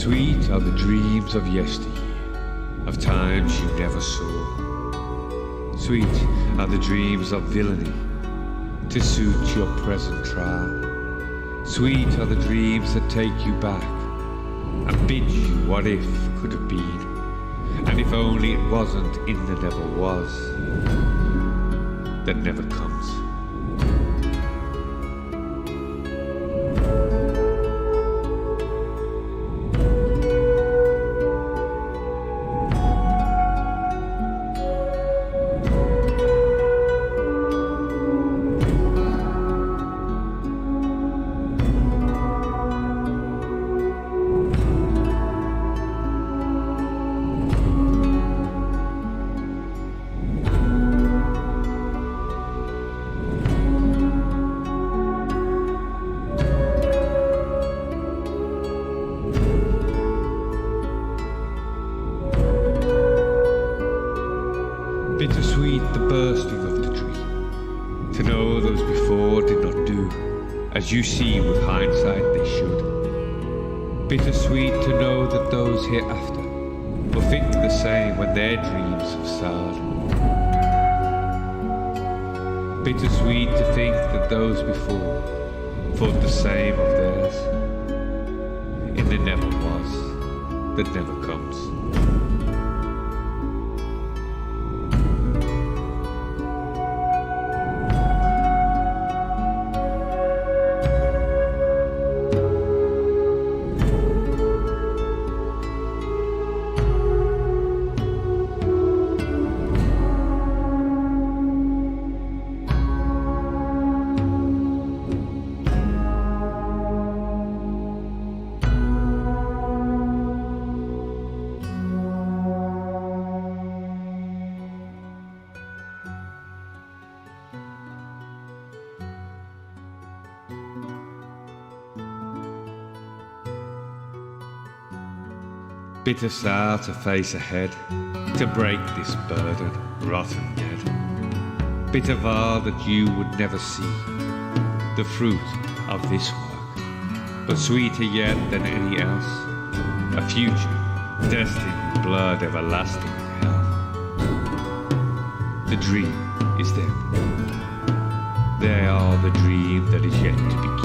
Sweet are the dreams of yesteryear, of times you never saw. Sweet are the dreams of villainy, to suit your present trial. Sweet are the dreams that take you back, and bid you what if could have been, and if only it wasn't in the never was, that never comes. Bittersweet the bursting of the dream, to know those before did not do as you see with hindsight they should. Bittersweet to know that those hereafter will think the same when their dreams have soured. Bittersweet to think that those before thought the same of theirs, in the never was that never comes. Bitter sour to face ahead, to break this burden, rotten dead. Bitter vow that you would never see the fruit of this work, but sweeter yet than any else, a future destined in blood everlasting in hell. The dream is them. They are the dream that is yet to begin.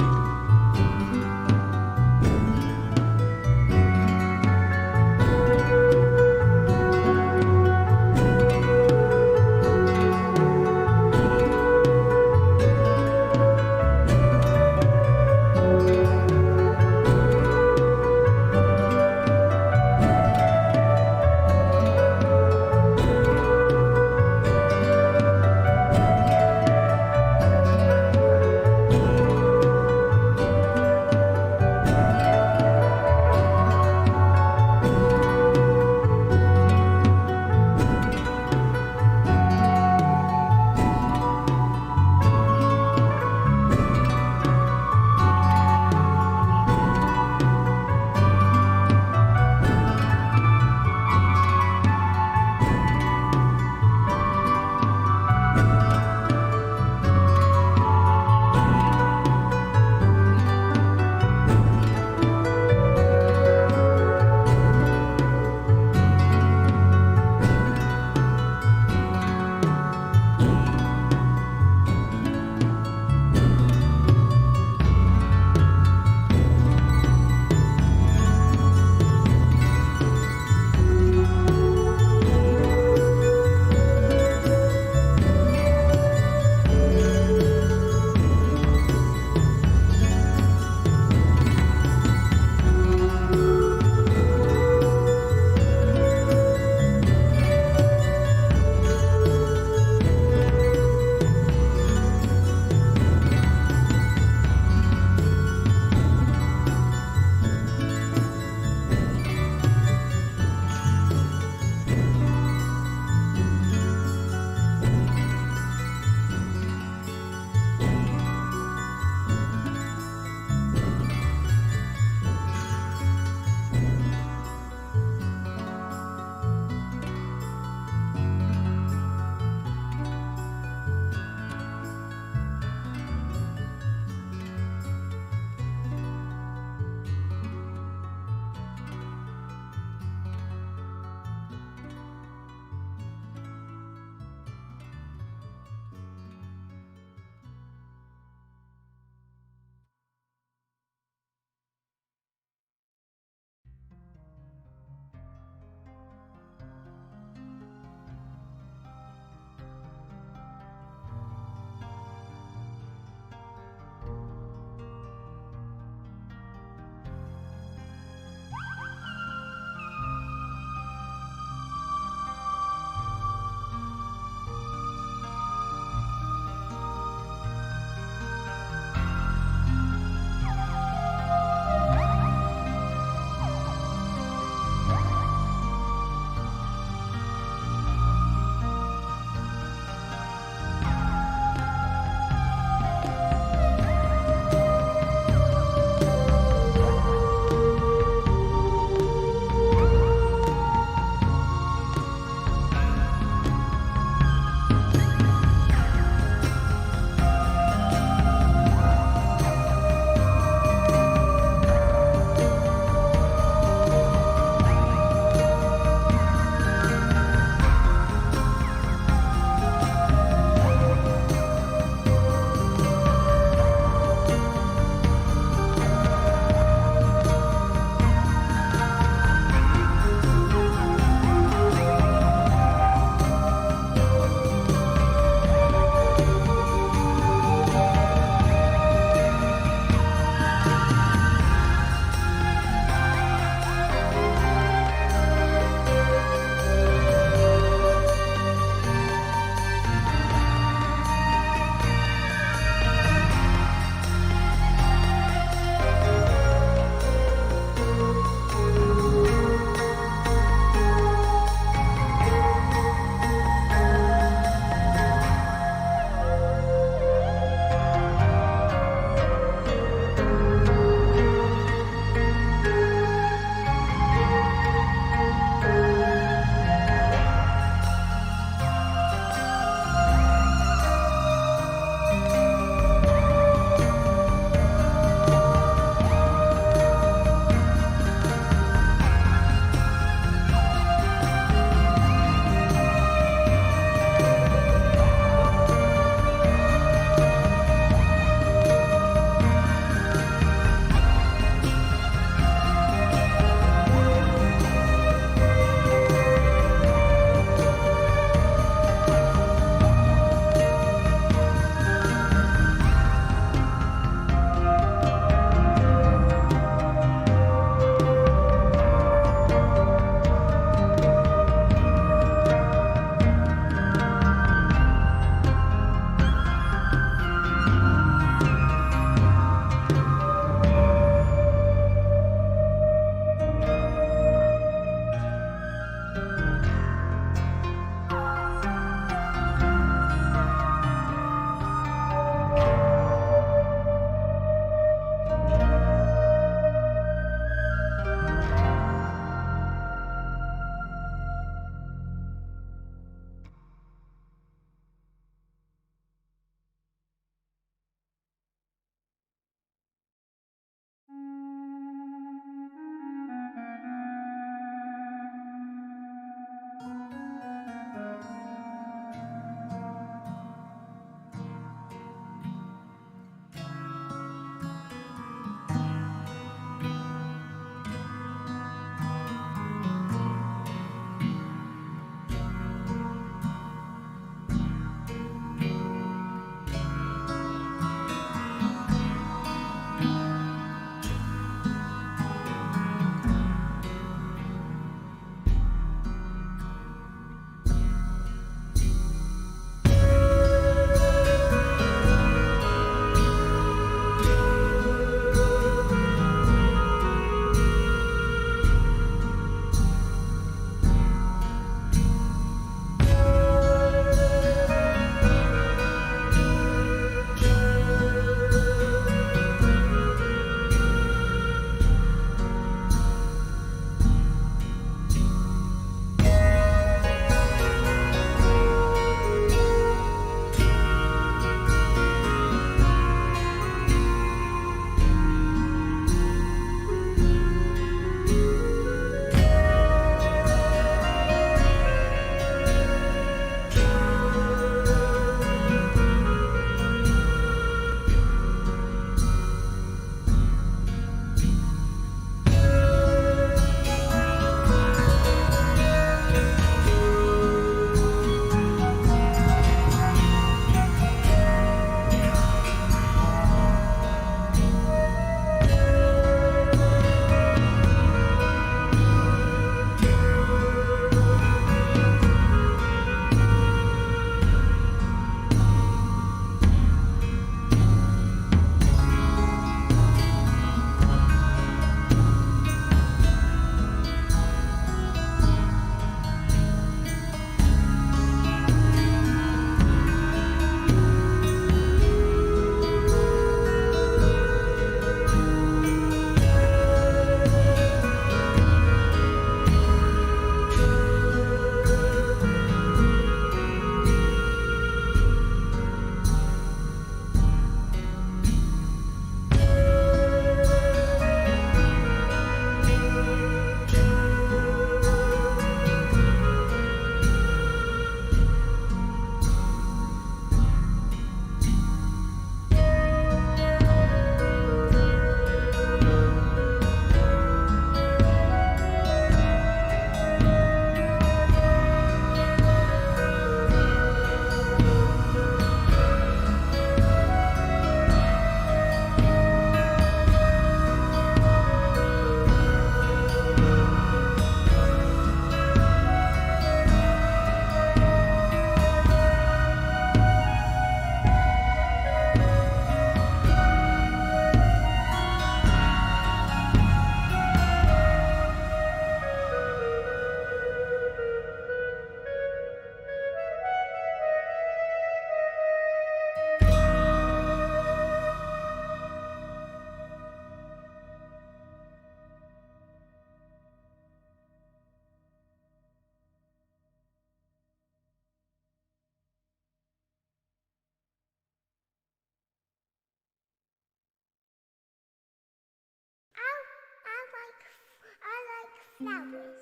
flowers.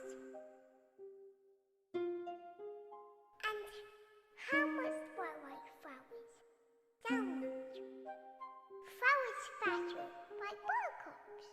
And how much twilight flowers? Downward. Flowers scattered by buttercups.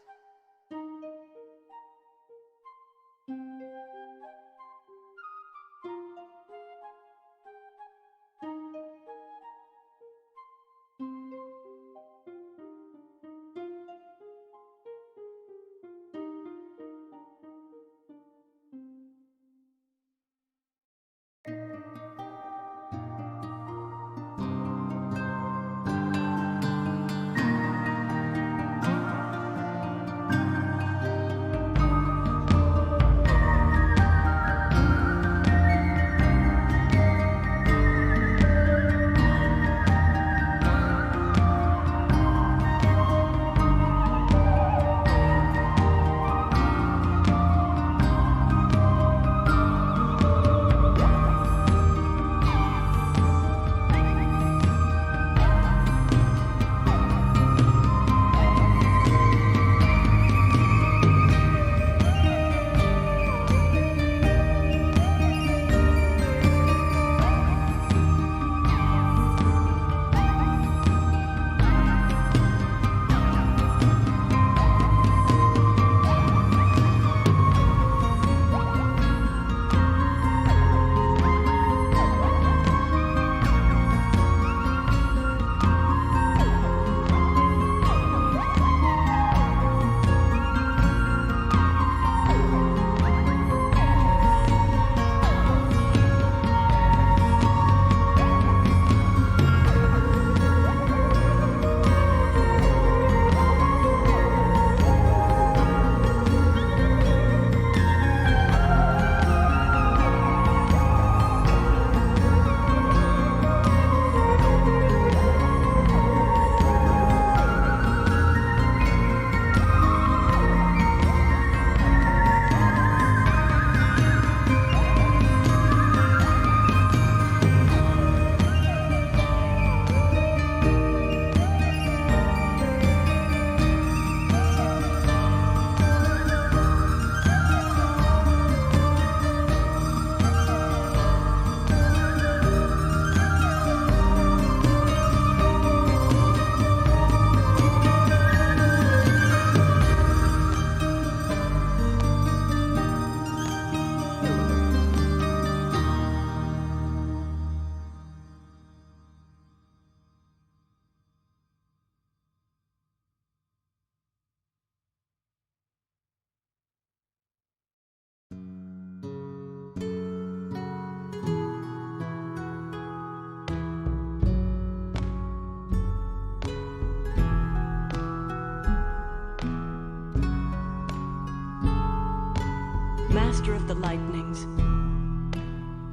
Master of the lightnings,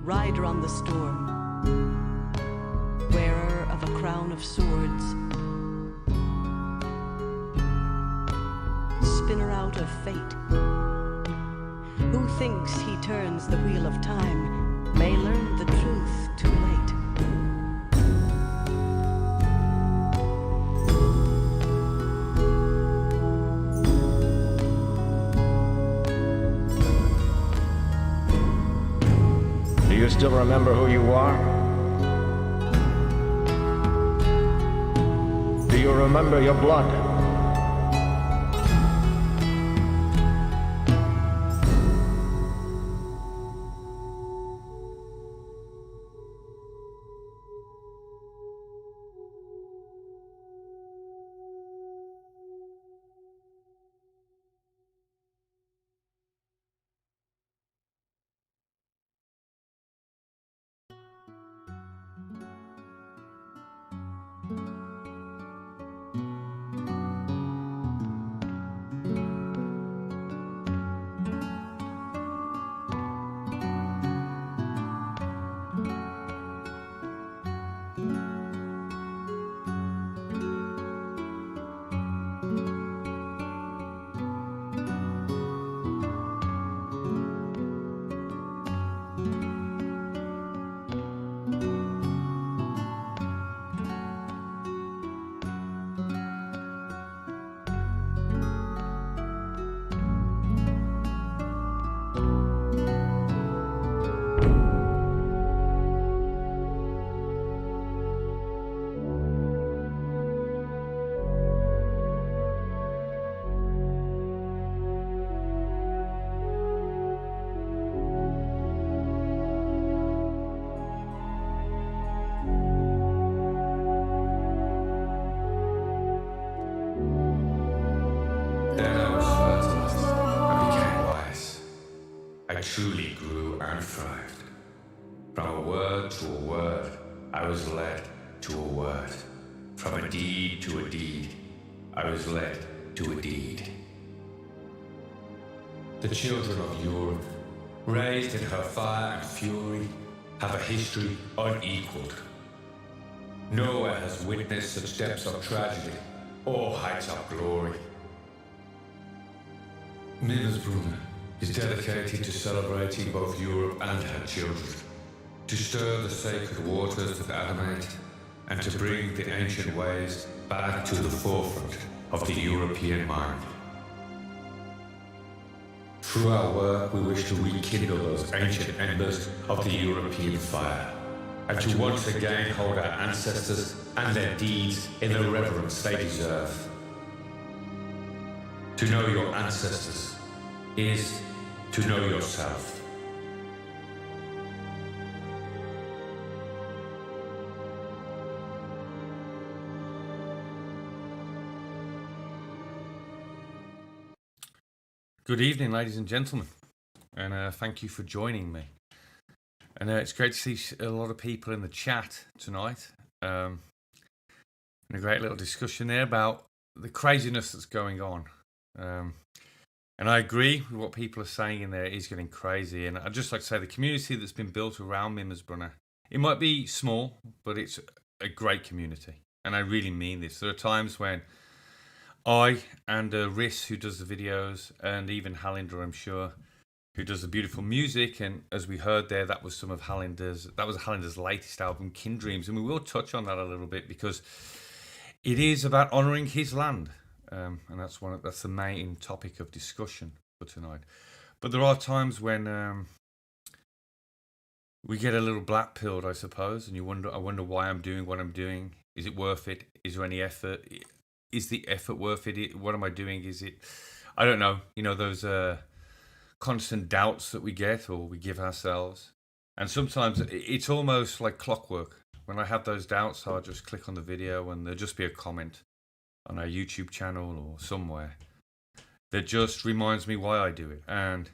rider on the storm, wearer of a crown of swords, spinner out of fate, who thinks he turns the wheel of time may learn the truth too late. Do you still remember who you are? Do you remember your blood? Then I was fertilized and became wise. I truly grew and thrived. From a word to a word, I was led to a word. From a deed to a deed, I was led to a deed. The children of Europe, raised in her fire and fury, have a history unequaled. Nowhere has witnessed such depths of tragedy or heights of glory. Brunnr is dedicated to celebrating both Europe and her children, to stir the sacred waters that animate, and to bring the ancient ways back to the forefront of the European mind. Through our work, we wish to rekindle those ancient embers of the European fire, and to once again hold our ancestors and their deeds in the reverence they deserve. To know your ancestors is to know yourself. Good evening, ladies and gentlemen, and thank you for joining me. And it's great to see a lot of people in the chat tonight. And a great little discussion there about the craziness that's going on. And I agree with what people are saying in there is getting crazy. And I'd just like to say the community that's been built around Mimir Brunnr, it might be small, but it's a great community. And I really mean this. There are times when I and Riss, who does the videos, and even Halindir, I'm sure, who does the beautiful music, and as we heard there, that was some of Halindir's latest album, Kinddreams, and we will touch on that a little bit because it is about honouring his land, and that's the main topic of discussion for tonight. But there are times when we get a little black pilled, I suppose, and I wonder why I'm doing what I'm doing. Is it worth it? Is there any effort? Is the effort worth it? What am I doing? Is it? I don't know. You know, those constant doubts that we get or we give ourselves. And sometimes it's almost like clockwork. When I have those doubts, I'll just click on the video and there'll just be a comment on our YouTube channel or somewhere that just reminds me why I do it. And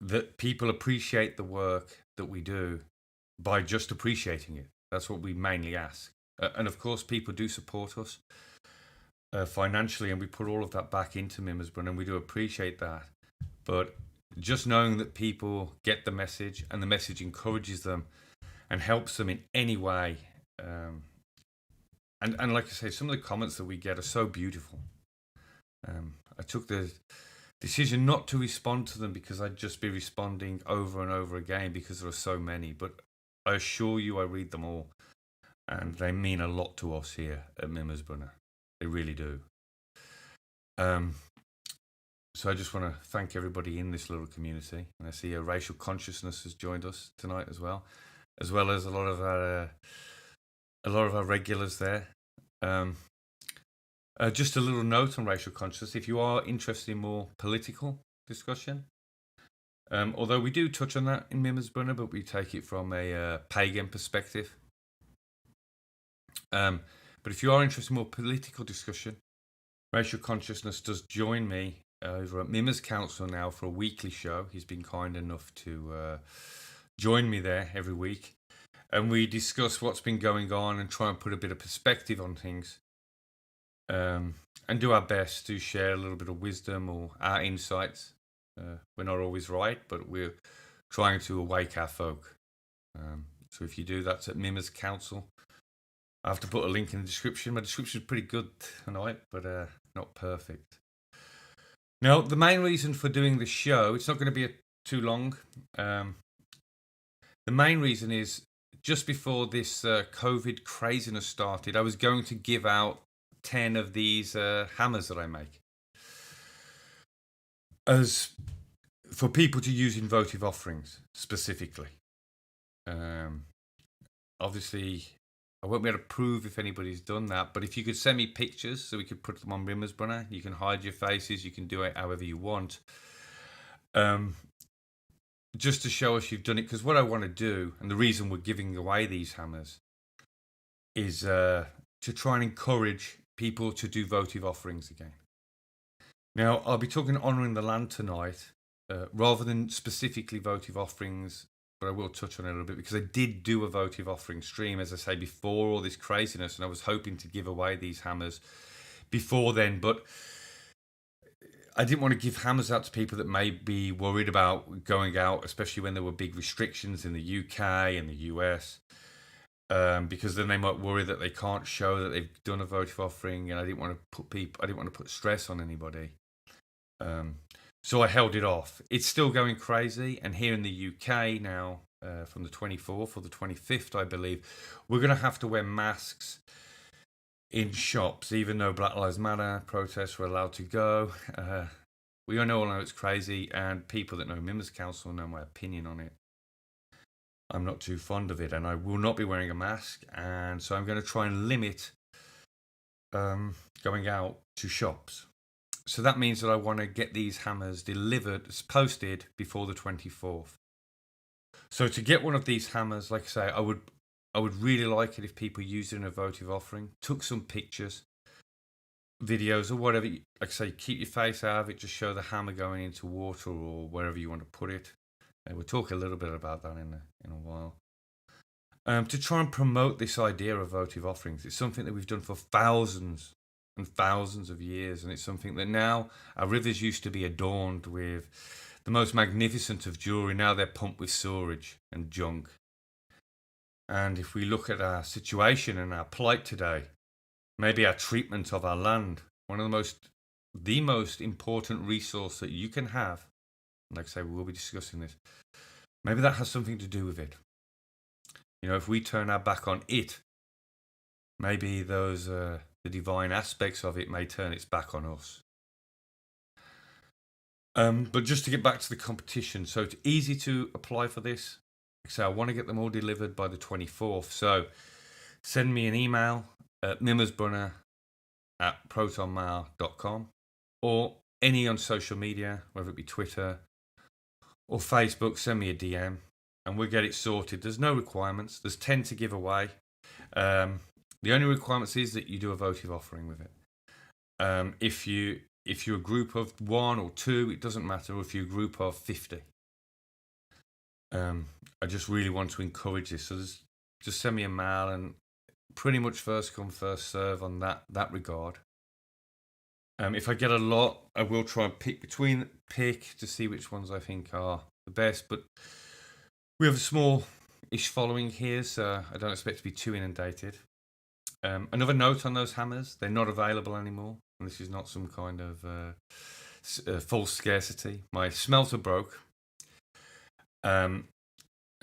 that people appreciate the work that we do by just appreciating it. That's what we mainly ask. And of course, people do support us financially, and we put all of that back into Mimir Brunnr, and we do appreciate that. But just knowing that people get the message, and the message encourages them and helps them in any way. And like I say, some of the comments that we get are so beautiful. I took the decision not to respond to them because I'd just be responding over and over again because there are so many. But I assure you I read them all. And they mean a lot to us here at Mimir Brunnr. They really do. So I just want to thank everybody in this little community. And I see a racial consciousness has joined us tonight as well as a lot of our regulars there. Just a little note on racial consciousness. If you are interested in more political discussion, although we do touch on that in Mimir Brunnr, but we take it from a pagan perspective. But if you are interested in more political discussion, Racial Consciousness does join me over at Mimirs Council now for a weekly show. He's been kind enough to join me there every week. And we discuss what's been going on and try and put a bit of perspective on things. And do our best to share a little bit of wisdom or our insights. We're not always right, but we're trying to awake our folk. So if you do, that's at Mimirs Council. I have to put a link in the description. My description is pretty good tonight, but not perfect. Now, the main reason for doing this show, it's not going to be too long. The main reason is just before this COVID craziness started, I was going to give out 10 of these hammers that I make as for people to use in votive offerings specifically. Obviously, I won't be able to prove if anybody's done that, but if you could send me pictures so we could put them on Mimir Brunnr, you can hide your faces, you can do it however you want. Just to show us you've done it, because what I want to do, and the reason we're giving away these hammers, is to try and encourage people to do votive offerings again. Now, I'll be talking Honouring the Land tonight, rather than specifically votive offerings, but I will touch on it a little bit because I did do a votive offering stream, as I say, before all this craziness, and I was hoping to give away these hammers before then, but I didn't want to give hammers out to people that may be worried about going out, especially when there were big restrictions in the UK and the US, because then they might worry that they can't show that they've done a votive offering, and I didn't want to put stress on anybody. So I held it off. It's still going crazy, and here in the UK now, from the 24th or the 25th, I believe, we're going to have to wear masks in shops, even though Black Lives Matter protests were allowed to go. We all know it's crazy, and people that know Mimirs Council know my opinion on it. I'm not too fond of it, and I will not be wearing a mask, and so I'm going to try and limit going out to shops. So that means that I want to get these hammers delivered, posted before the 24th. So to get one of these hammers, like I say, I would really like it if people used it in a votive offering, took some pictures, videos, or whatever. Like I say, keep your face out of it, just show the hammer going into water or wherever you want to put it. We'll talk a little bit about that in a while. To try and promote this idea of votive offerings, it's something that we've done for thousands and thousands of years, and it's something that now our rivers used to be adorned with the most magnificent of jewelry. Now they're pumped with sewage and junk. And if we look at our situation and our plight today, maybe our treatment of our land, one of the most important resource that you can have, like I say, we will be discussing this, maybe that has something to do with it. You know, if we turn our back on it, maybe those the divine aspects of it may turn its back on us. But just to get back to the competition, so it's easy to apply for this. So I want to get them all delivered by the 24th. So send me an email at mimirsbrunner@protonmail.com or any on social media, whether it be Twitter or Facebook. Send me a DM and we'll get it sorted. There's no requirements. There's 10 to give away. The only requirements is that you do a votive offering with it. If you're a group of 1 or 2, it doesn't matter. Or if you're a group of 50. I just really want to encourage this. So just send me a mail, and pretty much first come, first serve on that regard. If I get a lot, I will try and pick to see which ones I think are the best. But we have a small-ish following here, so I don't expect to be too inundated. Another note on those hammers, they're not available anymore. And this is not some kind of false scarcity. My smelter broke. And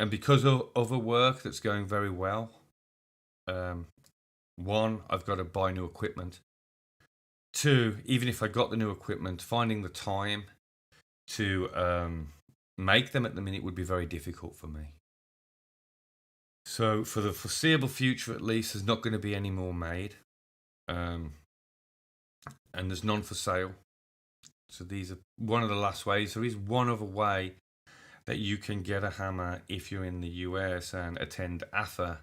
because of other work that's going very well, one, I've got to buy new equipment. 2, even if I got the new equipment, finding the time to make them at the minute would be very difficult for me. So for the foreseeable future, at least, there's not going to be any more made. And there's none for sale. So these are one of the last ways. There is one other way that you can get a hammer if you're in the US and attend AFA,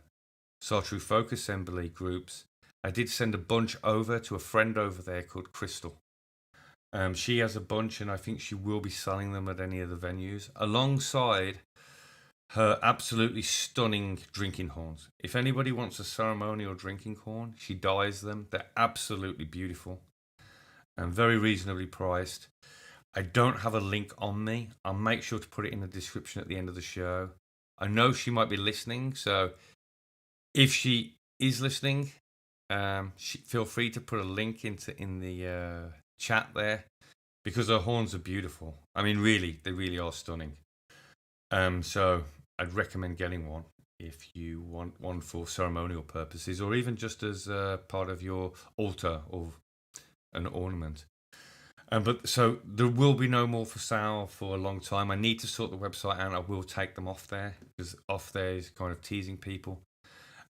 Sartrew Folk Assembly groups. I did send a bunch over to a friend over there called Crystal. She has a bunch, and I think she will be selling them at any of the venues, alongside her absolutely stunning drinking horns. If anybody wants a ceremonial drinking horn, she dyes them. They're absolutely beautiful and very reasonably priced. I don't have a link on me. I'll make sure to put it in the description at the end of the show. I know she might be listening, so if she is listening, feel free to put a link in the chat there, because her horns are beautiful. I mean, really, they really are stunning. So I'd recommend getting one if you want one for ceremonial purposes, or even just as part of your altar or an ornament. But so there will be no more for sale for a long time. I need to sort the website out. I will take them off there, because off there is kind of teasing people.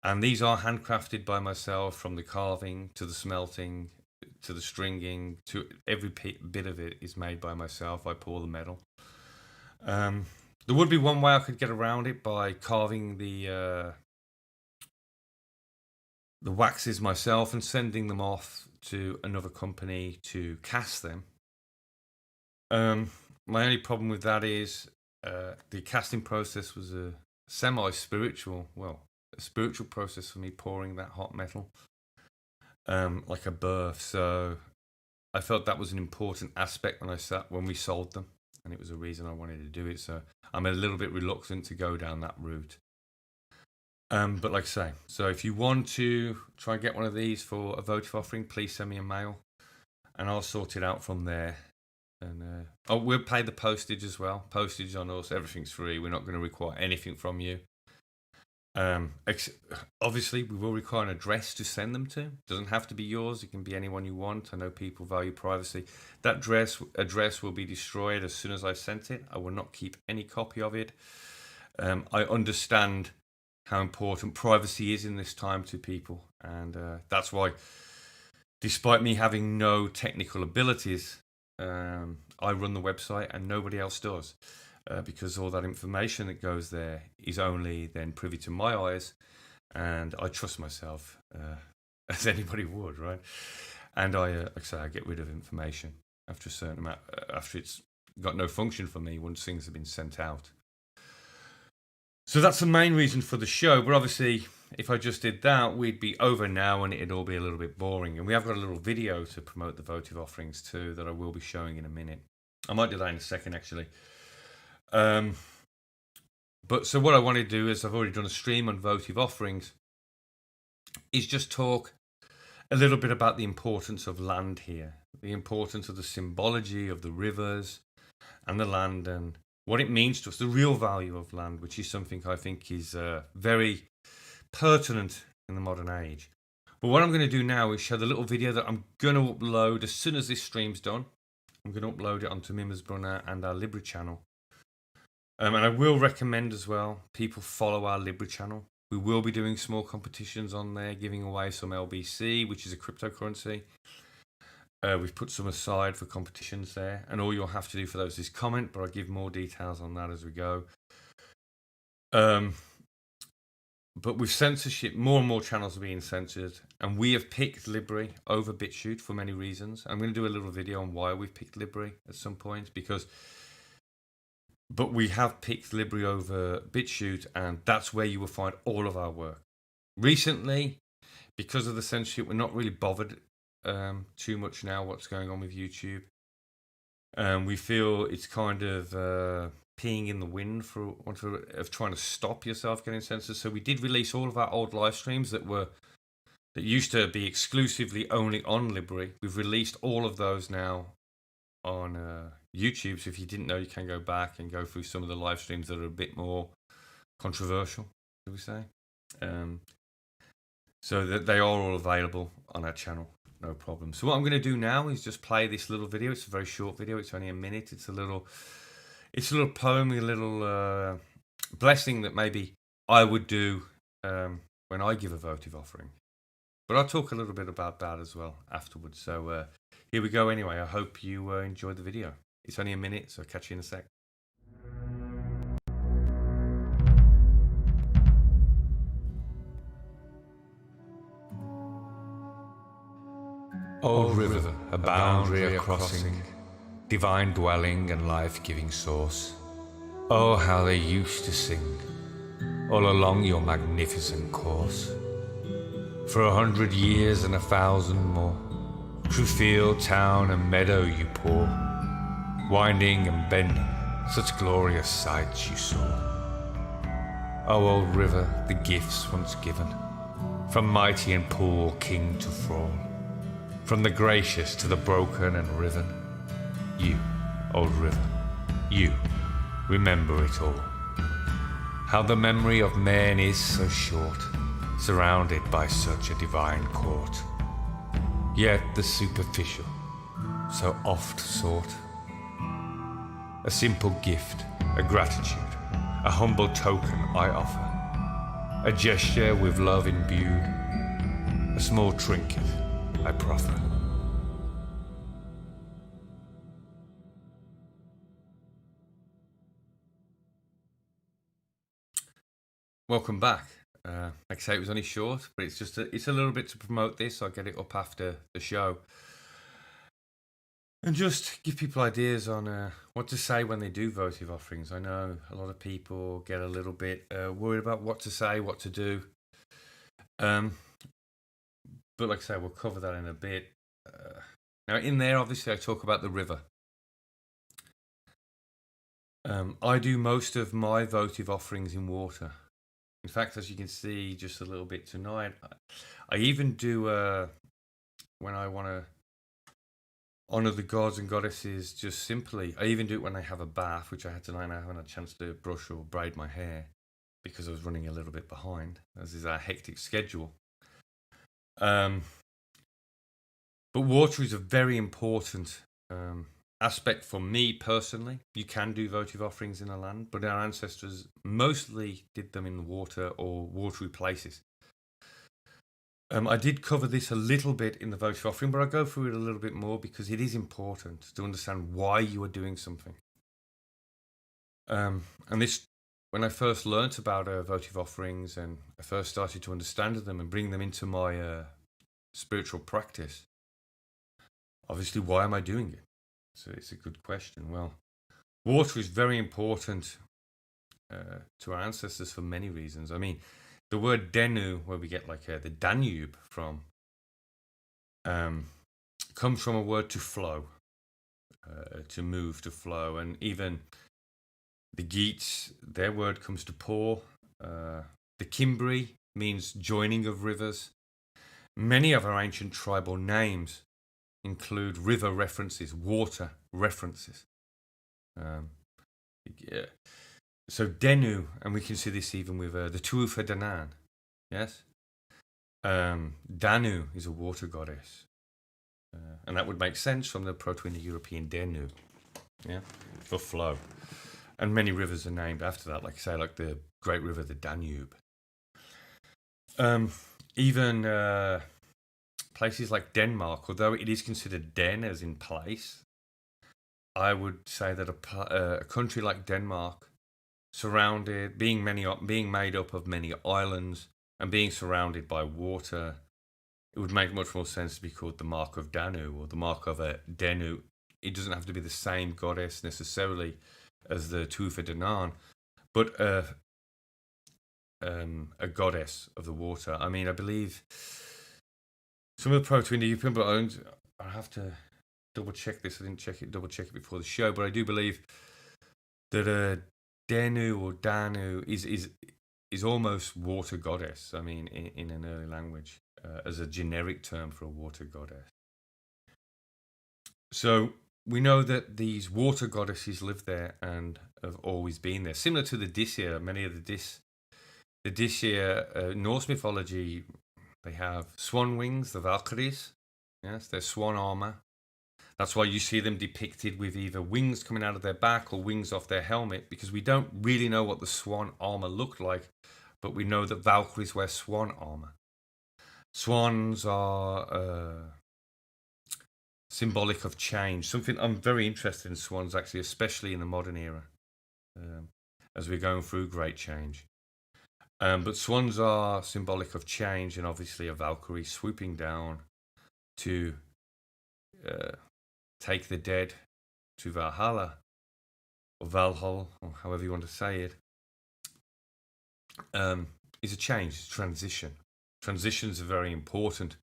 And these are handcrafted by myself, from the carving to the smelting to the stringing, to every bit of it is made by myself. I pour the metal. There would be one way I could get around it, by carving the waxes myself and sending them off to another company to cast them. My only problem with that is the casting process was a semi-spiritual, well, a spiritual process for me, pouring that hot metal, like a birth. So I felt that was an important aspect when we sold them, and it was a reason I wanted to do it. So I'm a little bit reluctant to go down that route. But like I say, so if you want to try and get one of these for a votive offering, please send me a mail, and I'll sort it out from there. And we'll pay the postage as well. Postage on us, everything's free. We're not going to require anything from you. Obviously, we will require an address to send them to. It doesn't have to be yours. It can be anyone you want. I know people value privacy. That address will be destroyed as soon as I sent it. I will not keep any copy of it. I understand how important privacy is in this time to people, and that's why, despite me having no technical abilities, I run the website and nobody else does, because all that information that goes there is only then privy to my eyes, and I trust myself as anybody would, right? And like I say, I get rid of information after a certain amount, after it's got no function for me once things have been sent out. So that's the main reason for the show. But obviously, if I just did that, we'd be over now and it'd all be a little bit boring. And we have got a little video to promote the votive offerings too that I will be showing in a minute. I might do that in a second, actually. But so what I want to do is, I've already done a stream on votive offerings, is just talk a little bit about the importance of land here, the importance of the symbology of the rivers and the land, and what it means to us, the real value of land, which is something I think is very pertinent in the modern age. But what I'm going to do now is show the little video that I'm going to upload as soon as this stream's done. I'm going to upload it onto Mimirs Brunnr and our Libra channel. And I will recommend as well people follow our Libra channel. We will be doing small competitions on there, giving away some LBC, which is a cryptocurrency. We've put some aside for competitions there, and all you'll have to do for those is comment, but I'll give more details on that as we go. But with censorship, more and more channels are being censored, and we have picked Libri over BitChute for many reasons. I'm going to do a little video on why we've picked Libri at some point, but we have picked Libri over BitChute, and that's where you will find all of our work. Recently, because of the censorship, we're not really bothered too much now what's going on with YouTube. We feel it's kind of peeing in the wind for want of trying to stop yourself getting censored. So we did release all of our old live streams that used to be exclusively only on Libri. We've released all of those now on YouTube. So if you didn't know, you can go back and go through some of the live streams that are a bit more controversial, shall we say. So that they are all available on our channel. No problem. So what I'm going to do now is just play this little video. It's a very short video. It's only a minute. It's a little poem, a little blessing that maybe I would do when I give a votive offering. But I'll talk a little bit about that as well afterwards. So here we go anyway. I hope you enjoyed the video. It's only a minute, so I'll catch you in a sec. O river, a boundary a crossing, divine dwelling and life-giving source. Oh, how they used to sing, all along your magnificent course. For 100 years and 1,000 more, through field, town and meadow you pour, winding and bending, such glorious sights you saw. O old river, the gifts once given, from mighty and poor king to thrall, from the gracious to the broken and riven, you, old river, you, remember it all. How the memory of man is so short, surrounded by such a divine court. Yet the superficial, so oft sought. A simple gift, a gratitude, a humble token I offer. A gesture with love imbued, a small trinket I proffer. Welcome back. Like I say, it was only short, but it's a little bit to promote this. I'll get it up after the show. and just give people ideas on what to say when they do votive offerings. I know a lot of people get a little bit worried about what to say, what to do. But like I say, we'll cover that in a bit. Now, in there, obviously, I talk about the river. I do most of my votive offerings in water. In fact, as you can see just a little bit tonight, I even do, when I want to honor the gods and goddesses, just simply, I even do it when I have a bath, which I had tonight, and I haven't had a chance to brush or braid my hair because I was running a little bit behind, as is our hectic schedule. But water is a very important aspect for me personally. You can do votive offerings in the land, but our ancestors mostly did them in the water or watery places. I did cover this a little bit in the votive offering, but I'll go through it a little bit more because it is important to understand why you are doing something. And this, when I first learnt about votive offerings and I first started to understand them and bring them into my spiritual practice, obviously, why am I doing it? So it's a good question. Well, water is very important to our ancestors for many reasons. I mean, the word Denu, where we get like the Danube from, comes from a word to flow, to move, to flow. And even the Geats, their word comes to pour. The Cimbri means joining of rivers. Many of our ancient tribal names include river references, water references. Yeah. So Denu, and we can see this even with the Tuatha De Danann, yes? Danu is a water goddess. And that would make sense from the Proto-Indo-European Denu, yeah, for flow. And many rivers are named after that, like I say, like the great river, the Danube. Even places like Denmark, although it is considered Den as in place, I would say that a country like Denmark, surrounded, being made up of many islands and being surrounded by water, it would make much more sense to be called the Mark of Danu or the Mark of a Denu. It doesn't have to be the same goddess necessarily as the Tuatha De Danann, but a goddess of the water. I mean, I believe some of the Proto-Indo-European, but I have to double check this. I didn't double check it before the show, but I do believe that Denu or Danu is almost water goddess. I mean, in an early language, as a generic term for a water goddess. So we know that these water goddesses live there and have always been there. Similar to the Disir, many of the Disir Norse mythology, they have swan wings, the Valkyries. Yes, their swan armor. That's why you see them depicted with either wings coming out of their back or wings off their helmet, because we don't really know what the swan armor looked like, but we know that Valkyries wear swan armor. Swans are symbolic of change. Something I'm very interested in swans, actually, especially in the modern era, as we're going through great change. But swans are symbolic of change, and obviously a Valkyrie swooping down to take the dead to Valhalla, or Valhall, or however you want to say it, is a change, it's a transition. Transitions are very important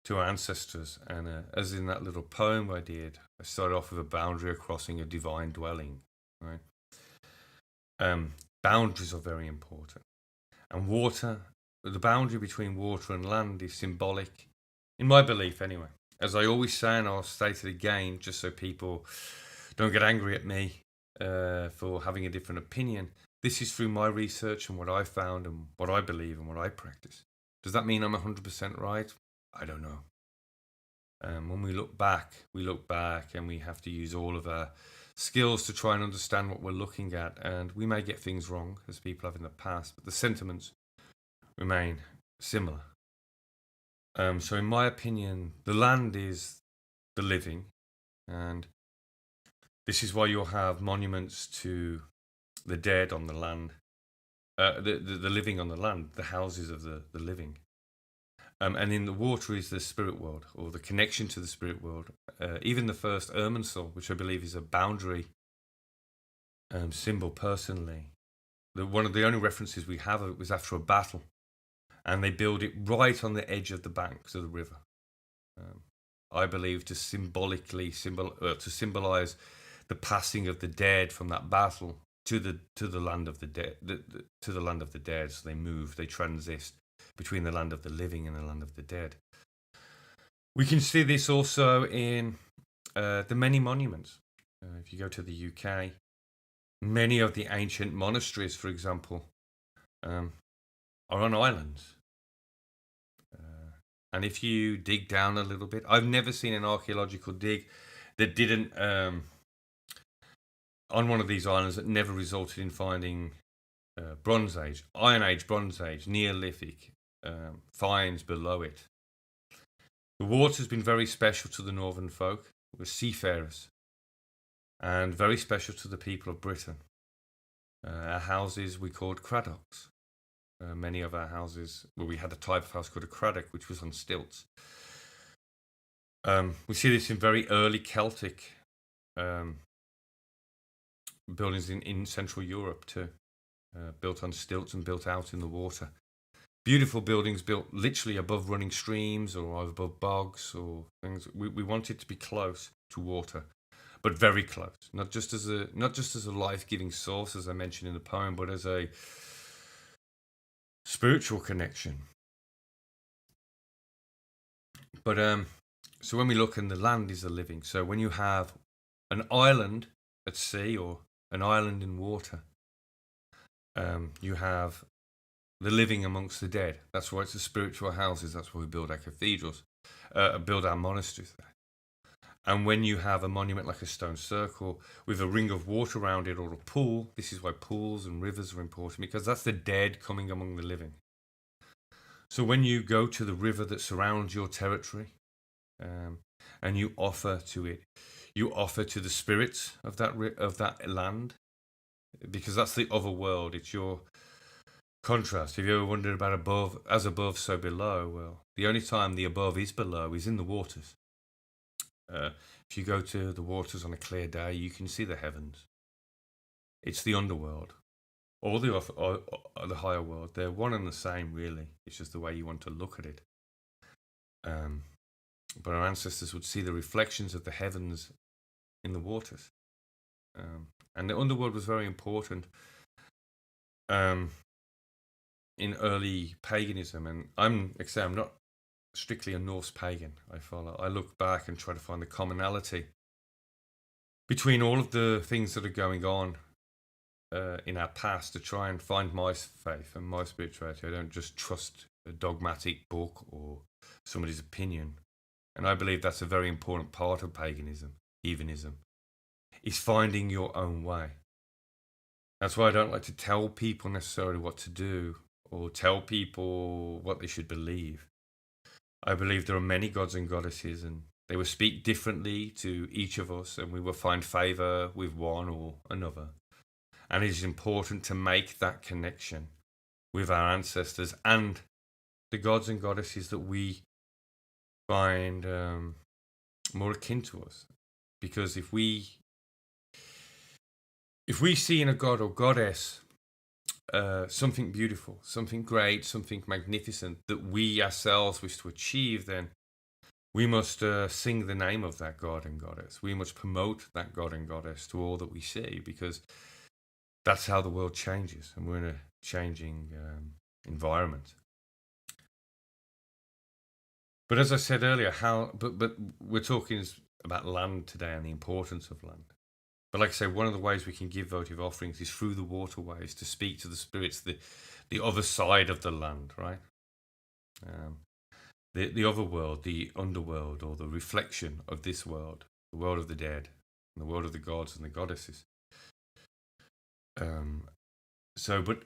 to our ancestors, and as in that little poem I did, I started off with a boundary crossing a divine dwelling, right? Boundaries are very important. And water, the boundary between water and land is symbolic, in my belief anyway. As I always say, and I'll state it again, just so people don't get angry at me for having a different opinion, this is through my research and what I found and what I believe and what I practice. Does that mean I'm 100% right? I don't know. When we look back and we have to use all of our skills to try and understand what we're looking at, and we may get things wrong, as people have in the past, but the sentiments remain similar. So in my opinion, the land is the living, and this is why you'll have monuments to the dead on the land, the living on the land, the houses of the living. And in the water is the spirit world, or the connection to the spirit world. Even the first Irminsul, which I believe is a boundary symbol personally. One of the only references we have of it was after a battle. And they build it right on the edge of the banks of the river. I believe to symbolize the passing of the dead from that battle to the land of the dead, to the land of the dead. So they transit between the land of the living and the land of the dead. We can see this also in the many monuments. If you go to the UK, many of the ancient monasteries, for example, are on islands. And if you dig down a little bit, I've never seen an archaeological dig that didn't, on one of these islands, that never resulted in finding Bronze Age, Iron Age, Bronze Age, Neolithic finds below it. The water's been very special to the northern folk, the seafarers, and very special to the people of Britain. Our houses we called craddocks. Many of our houses, we had a type of house called a craddock, which was on stilts. We see this in very early Celtic buildings in Central Europe too, built on stilts and built out in the water. Beautiful buildings built literally above running streams or above bogs or things. We wanted to be close to water, but very close. Not just as a life-giving source, as I mentioned in the poem, but as a spiritual connection. But so when we look, and the land is the living. So when you have an island at sea or an island in water, you have the living amongst the dead. That's why it's the spiritual houses. That's why we build our cathedrals, build our monasteries there. And when you have a monument like a stone circle with a ring of water around it, or a pool, this is why pools and rivers are important, because that's the dead coming among the living. So when you go to the river that surrounds your territory, and you offer to it, you offer to the spirits of that land, because that's the other world. It's your contrast. Have you ever wondered about above, as above, so below? Well, the only time the above is below is in the waters. If you go to the waters on a clear day, you can see the heavens. It's the underworld, or the higher world. They're one and the same, really. It's just the way you want to look at it. But our ancestors would see the reflections of the heavens in the waters. And the underworld was very important in early paganism. And I'm not strictly a Norse pagan. I look back and try to find the commonality between all of the things that are going on in our past, to try and find my faith and my spirituality. I don't just trust a dogmatic book or somebody's opinion. And I believe that's a very important part of paganism, heathenism, is finding your own way. That's why I don't like to tell people necessarily what to do or tell people what they should believe. I believe there are many gods and goddesses, and they will speak differently to each of us, and we will find favour with one or another. And it is important to make that connection with our ancestors and the gods and goddesses that we find more akin to us. Because if we see in a god or goddess something beautiful, something great, something magnificent that we ourselves wish to achieve, then we must sing the name of that god and goddess. We must promote that god and goddess to all that we see, because that's how the world changes, and we're in a changing environment. But as I said earlier, but we're talking about land today and the importance of land. But like I say, one of the ways we can give votive offerings is through the waterways, to speak to the spirits, the other side of the land, right? The other world, the underworld, or the reflection of this world, the world of the dead, and the world of the gods and the goddesses. But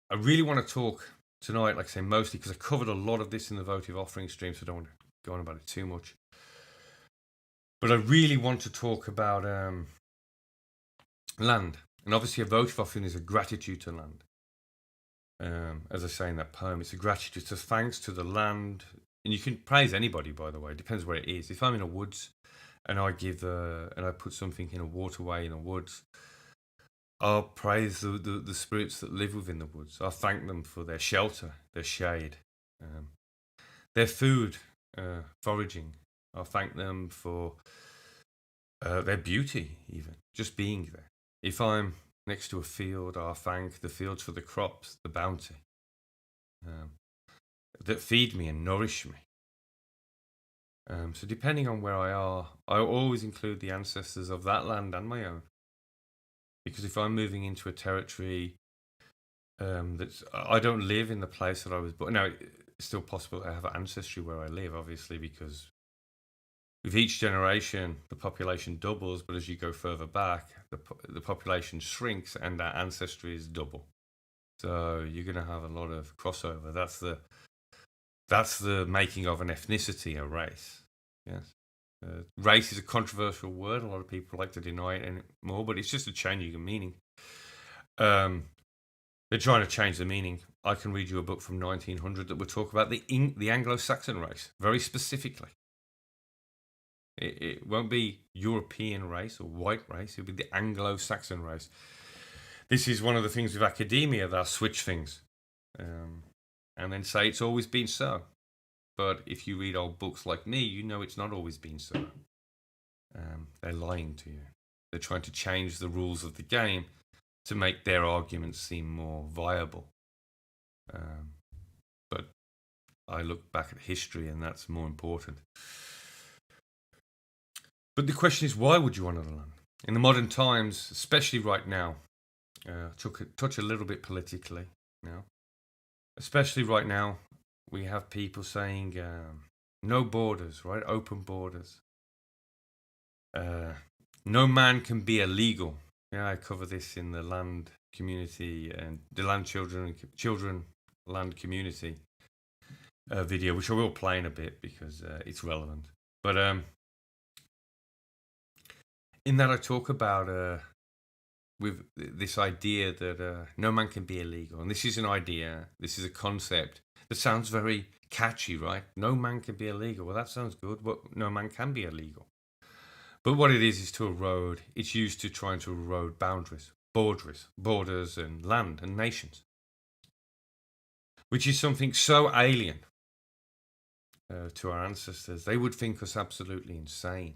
I really want to talk tonight, like I say, mostly because I covered a lot of this in the votive offering stream, so I don't want to go on about it too much. But I really want to talk about land. And obviously a votive offering is a gratitude to land. as I say in that poem, it's a gratitude, it's a thanks to the land. And you can praise anybody, by the way. It depends where it is. If I'm in the woods and I put something in a waterway in the woods, I'll praise the spirits that live within the woods. I'll thank them for their shelter, their shade, their food, foraging. I'll thank them for their beauty, even just being there. If I'm next to a field, I'll thank the fields for the crops, the bounty that feed me and nourish me. So depending on where I are, I always include the ancestors of that land and my own. Because if I'm moving into a territory I don't live in the place that I was born. Now, it's still possible I have ancestry where I live, obviously, because with each generation, the population doubles, but as you go further back, the population shrinks and that ancestry is double. So you're going to have a lot of crossover. That's the making of an ethnicity, a race. Yes. Race is a controversial word. A lot of people like to deny it anymore, but it's just a changing of meaning. They're trying to change the meaning. I can read you a book from 1900 that would talk about the Anglo-Saxon race, very specifically. It won't be European race or white race. It'll be the Anglo-Saxon race. This is one of the things with academia. They'll switch things and then say it's always been so. But if you read old books like me, you know it's not always been so. They're lying to you. They're trying to change the rules of the game to make their arguments seem more viable. But I look back at history and that's more important. But the question is, why would you want another land? In the modern times, especially right now, touch a little bit politically now, especially right now, we have people saying no borders, right? Open borders. No man can be illegal. Yeah, I cover this in the land community and the land children land community video, which I will play in a bit because it's relevant. But in that I talk about with this idea that no man can be illegal. And this is an idea, this is a concept that sounds very catchy, right? No man can be illegal. Well, that sounds good, but no man can be illegal. But what it is to erode, it's used to trying to erode boundaries, borders and land and nations. Which is something so alien to our ancestors. They would think us absolutely insane.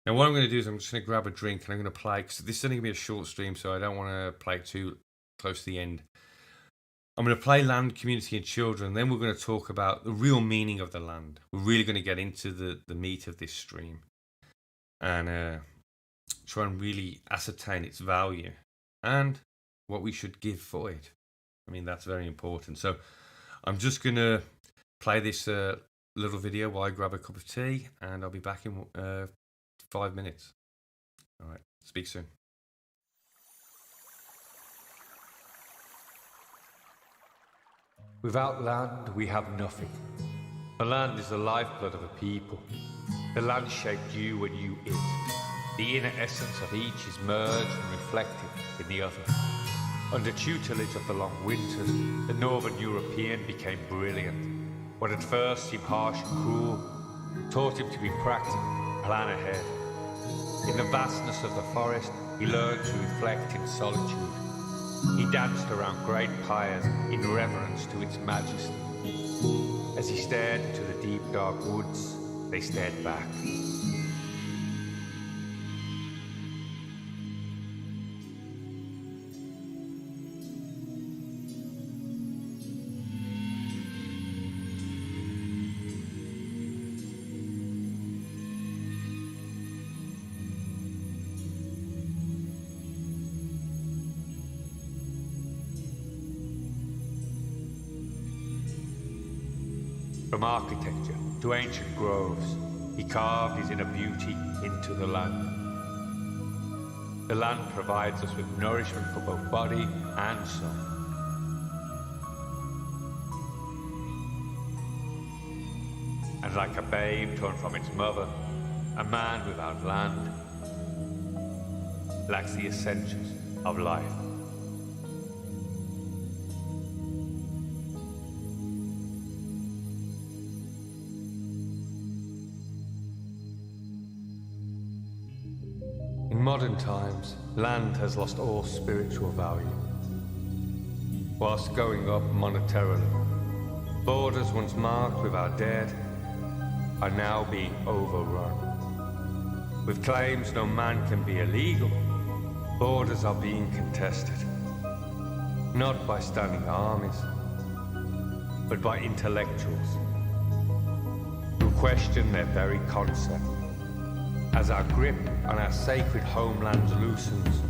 Now, what I'm going to do is I'm just going to grab a drink and I'm going to play, because this is only going to be a short stream, so I don't want to play it too close to the end. I'm going to play land, community and children, then we're going to talk about the real meaning of the land. We're really going to get into the meat of this stream and try and really ascertain its value and what we should give for it. I mean, that's very important. So I'm just going to play this little video while I grab a cup of tea, and I'll be back in 5 minutes. All right, speak soon. Without land, we have nothing. The land is the lifeblood of a people. The land shaped you when you is. The inner essence of each is merged and reflected in the other. Under tutelage of the long winters, the northern European became brilliant. What at first seemed harsh and cruel taught him to be practical, plan ahead. In the vastness of the forest, he learned to reflect in solitude. He danced around great pyres in reverence to its majesty. As he stared into the deep dark woods, they stared back. From architecture to ancient groves, he carved his inner beauty into the land. The land provides us with nourishment for both body and soul. And like a babe torn from its mother, a man without land lacks the essentials of life. modern times, land has lost all spiritual value, whilst going up monetarily. Borders once marked with our dead are now being overrun. With claims no man can be illegal, borders are being contested, not by standing armies, but by intellectuals who question their very concept. As our grip on our sacred homelands loosens,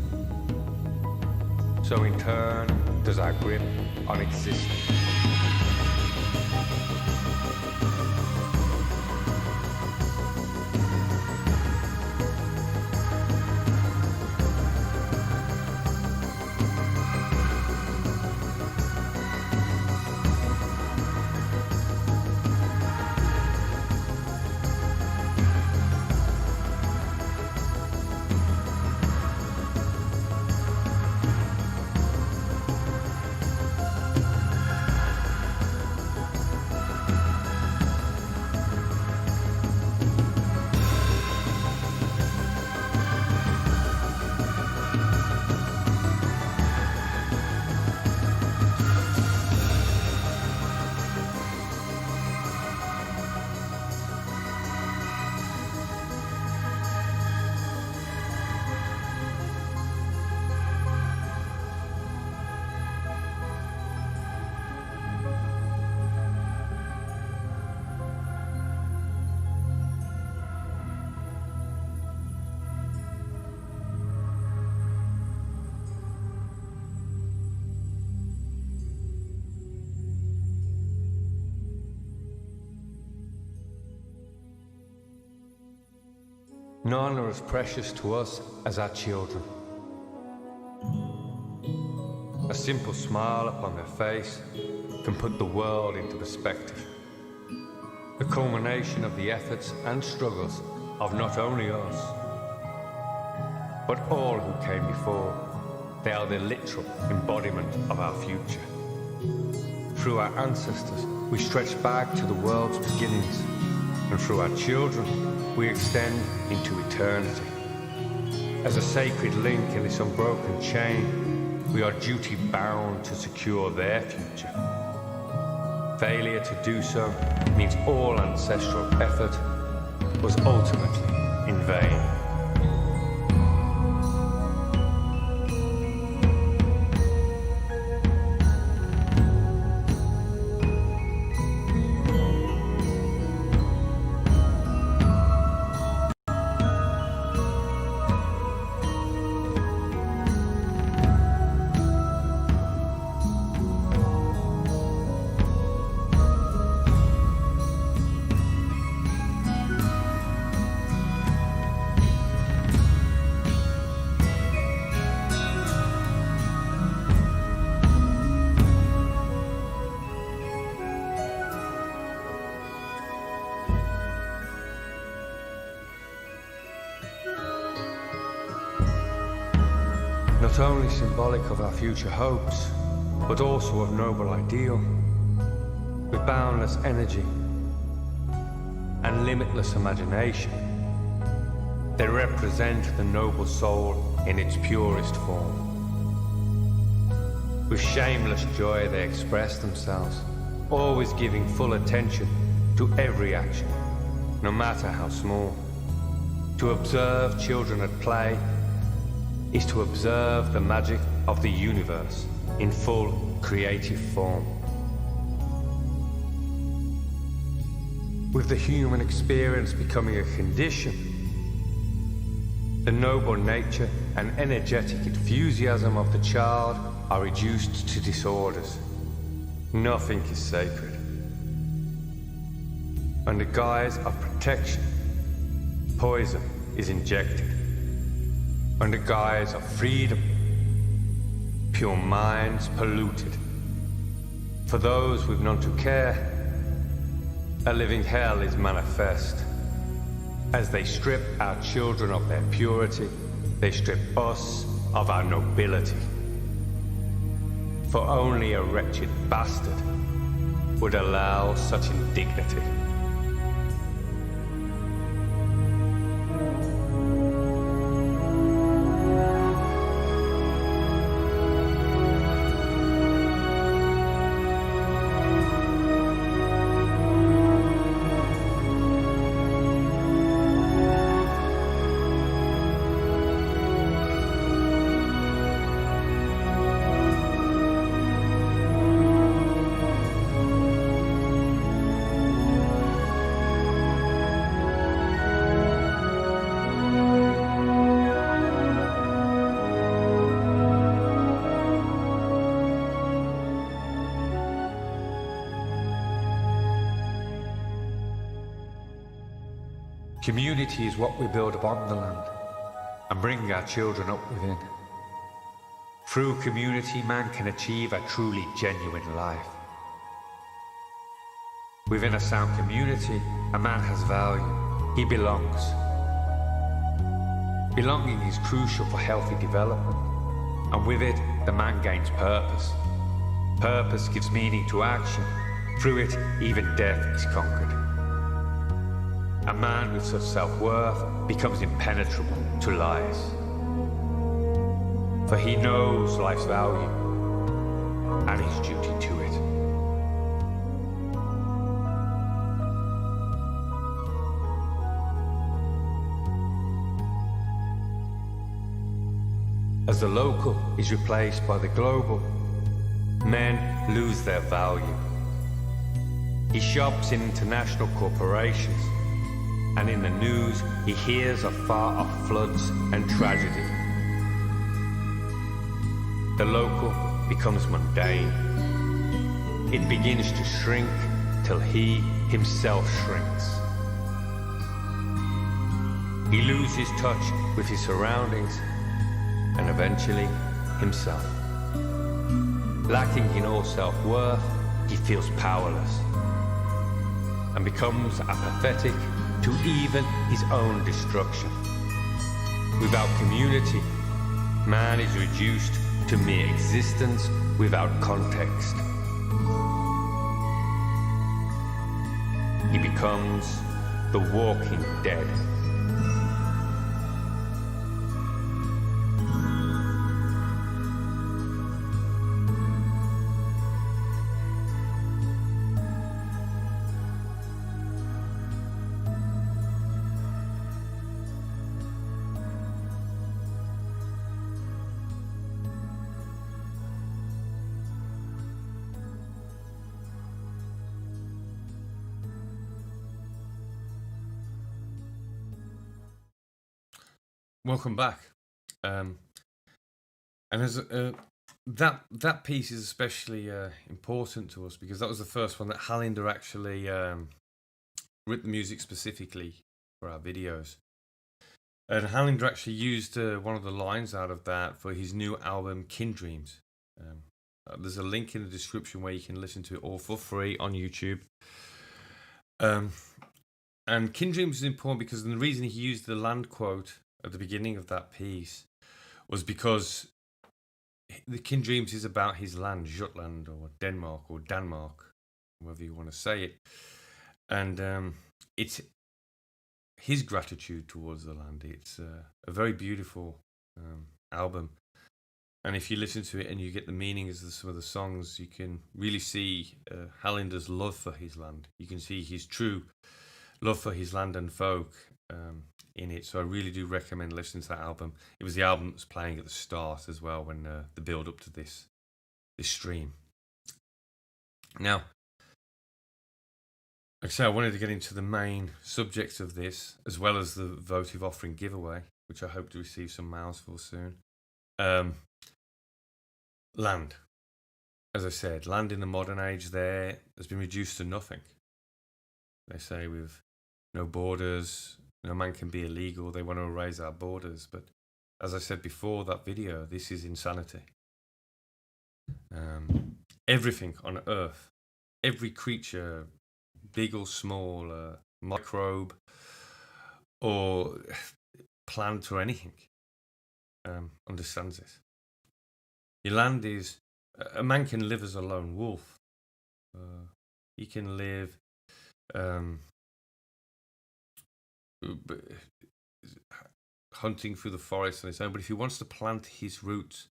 so in turn does our grip on existence. None are as precious to us as our children. A simple smile upon their face can put the world into perspective. The culmination of the efforts and struggles of not only us, but all who came before. They are the literal embodiment of our future. Through our ancestors, we stretch back to the world's beginnings, and through our children, we extend into eternity. As a sacred link in this unbroken chain, we are duty-bound to secure their future. Failure to do so means all ancestral effort was ultimately in vain. Not only symbolic of our future hopes, but also of noble ideal. With boundless energy and limitless imagination, they represent the noble soul in its purest form. With shameless joy they express themselves, always giving full attention to every action, no matter how small. To observe children at play is to observe the magic of the universe in full creative form. With the human experience becoming a condition, the noble nature and energetic enthusiasm of the child are reduced to disorders. Nothing is sacred. Under guise of protection, poison is injected. Under guise of freedom, pure minds polluted. For those with none to care, a living hell is manifest. As they strip our children of their purity, they strip us of our nobility. For only a wretched bastard would allow such indignity. Community is what we build upon the land and bring our children up within. Through community, man can achieve a truly genuine life. Within a sound community, a man has value. He belongs. Belonging is crucial for healthy development, and with it, the man gains purpose. Purpose gives meaning to action. Through it, even death is conquered. A man with such self-worth becomes impenetrable to lies. For he knows life's value and his duty to it. As the local is replaced by the global, men lose their value. He shops in international corporations, and in the news he hears of far-off floods and tragedy. The local becomes mundane. It begins to shrink till he himself shrinks. He loses touch with his surroundings and eventually himself. Lacking in all self-worth, he feels powerless and becomes apathetic to even his own destruction. Without community, man is reduced to mere existence without context. He becomes the walking dead. Welcome back. And as that piece is especially important to us because that was the first one that Halindir actually wrote the music specifically for our videos. And Halindir actually used one of the lines out of that for his new album Kinddreams. There's a link in the description where you can listen to it all for free on YouTube. And Kinddreams is important because the reason he used the land quote at the beginning of that piece was because the Kinddreams is about his land, Jutland or Denmark or Danmark, however you want to say it. And it's his gratitude towards the land. It's a very beautiful album. And if you listen to it and you get the meanings of some of the songs, you can really see Halindir's love for his land. You can see his true love for his land and folk in it. So I really do recommend listening to that album. It was the album that was playing at the start as well when the build up to this stream. Now, like I say, I wanted to get into the main subject of this, as well as the Votive Offering giveaway, which I hope to receive some mails for soon. Land. As I said, land in the modern age there has been reduced to nothing. They say with no borders, no man can be illegal. They want to erase our borders. But as I said before that video, this is insanity. Everything on Earth, every creature, big or small, microbe or plant or anything, understands this. Your land is, a man can live as a lone wolf. He can live hunting through the forest on his own, but if he wants to plant his roots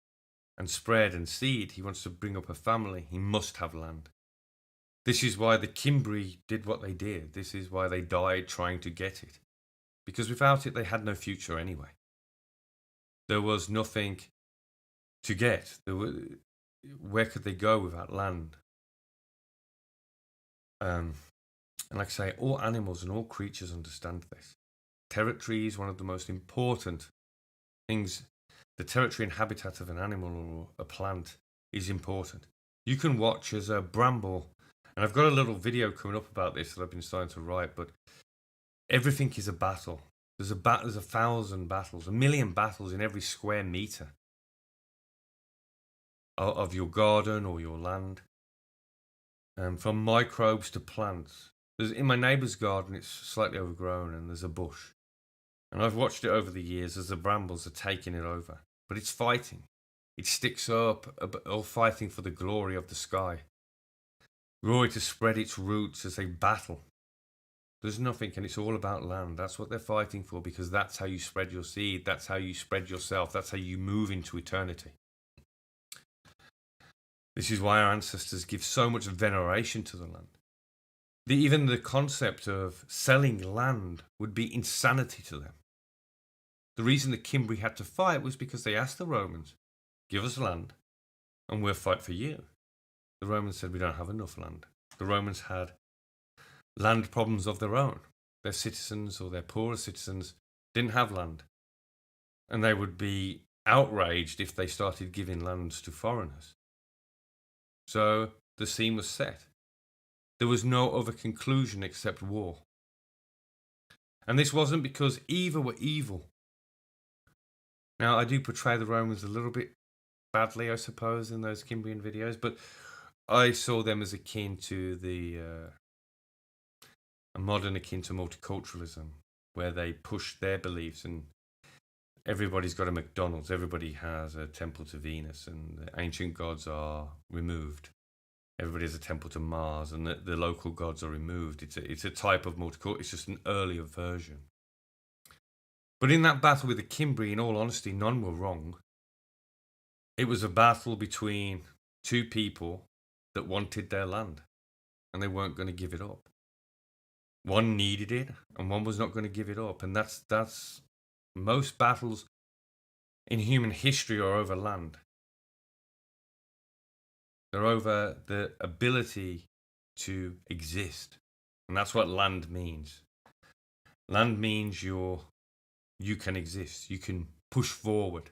and spread and seed, he wants to bring up a family, he must have land. This is why the Cimbri did what they did. This is why they died trying to get it. Because without it, they had no future anyway. There was nothing to get. Where could they go without land? And like I say, all animals and all creatures understand this. Territory is one of the most important things. The territory and habitat of an animal or a plant is important. You can watch as a bramble, and I've got a little video coming up about this that I've been starting to write, but everything is a battle. There's 1,000 battles, 1,000,000 battles in every square meter of your garden or your land. From microbes to plants. In my neighbour's garden, it's slightly overgrown and there's a bush. And I've watched it over the years as the brambles are taking it over. But it's fighting. It sticks up, all fighting for the glory of the sky. Glory to spread its roots as they battle. There's nothing, and it's all about land. That's what they're fighting for, because that's how you spread your seed. That's how you spread yourself. That's how you move into eternity. This is why our ancestors give so much veneration to the land. Even the concept of selling land would be insanity to them. The reason the Cimbri had to fight was because they asked the Romans, give us land, and we'll fight for you. The Romans said, we don't have enough land. The Romans had land problems of their own. Their citizens or their poorer citizens didn't have land. And they would be outraged if they started giving lands to foreigners. So the scene was set. There was no other conclusion except war. And this wasn't because either were evil. Now, I do portray the Romans a little bit badly, I suppose, in those Cimbrian videos, but I saw them as akin to a modern akin to multiculturalism, where they push their beliefs and everybody's got a McDonald's, everybody has a temple to Venus, and the ancient gods are removed. Everybody has a temple to Mars, and the local gods are removed. It's a type of multicultural, it's just an earlier version. But in that battle with the Cimbri, in all honesty, none were wrong. It was a battle between two people that wanted their land, and they weren't going to give it up. One needed it, and one was not going to give it up. And that's most battles in human history are over land. They're over the ability to exist. And that's what land means. Land means you can exist. You can push forward.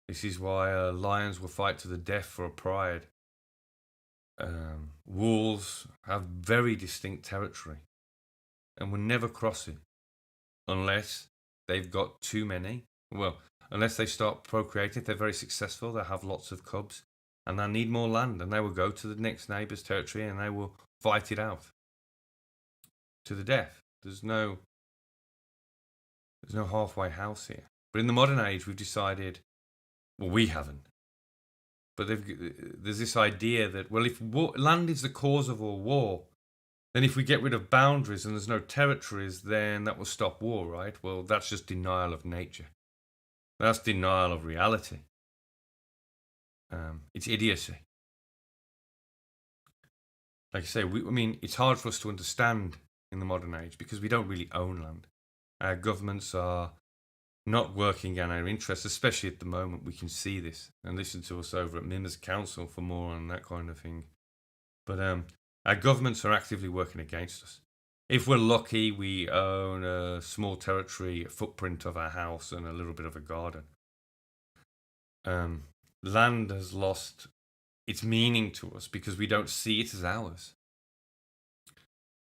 This is why lions will fight to the death for a pride. Wolves have very distinct territory and will never cross it unless they've got too many. Well, unless they start procreating. If they're very successful, they'll have lots of cubs and they'll need more land, and they will go to the next neighbour's territory and they will fight it out to the death. There's no halfway house here. But in the modern age, we've decided, well, we haven't. But there's this idea that, well, if land is the cause of all war, then if we get rid of boundaries and there's no territories, then that will stop war, right? Well, that's just denial of nature. That's denial of reality. It's idiocy. Like I say, it's hard for us to understand in the modern age because we don't really own land. Our governments are not working in our interests, especially at the moment. We can see this, and listen to us over at Mimirs Council for more on that kind of thing. But our governments are actively working against us. If we're lucky, we own a small territory, a footprint of our house, and a little bit of a garden. Land has lost its meaning to us because we don't see it as ours.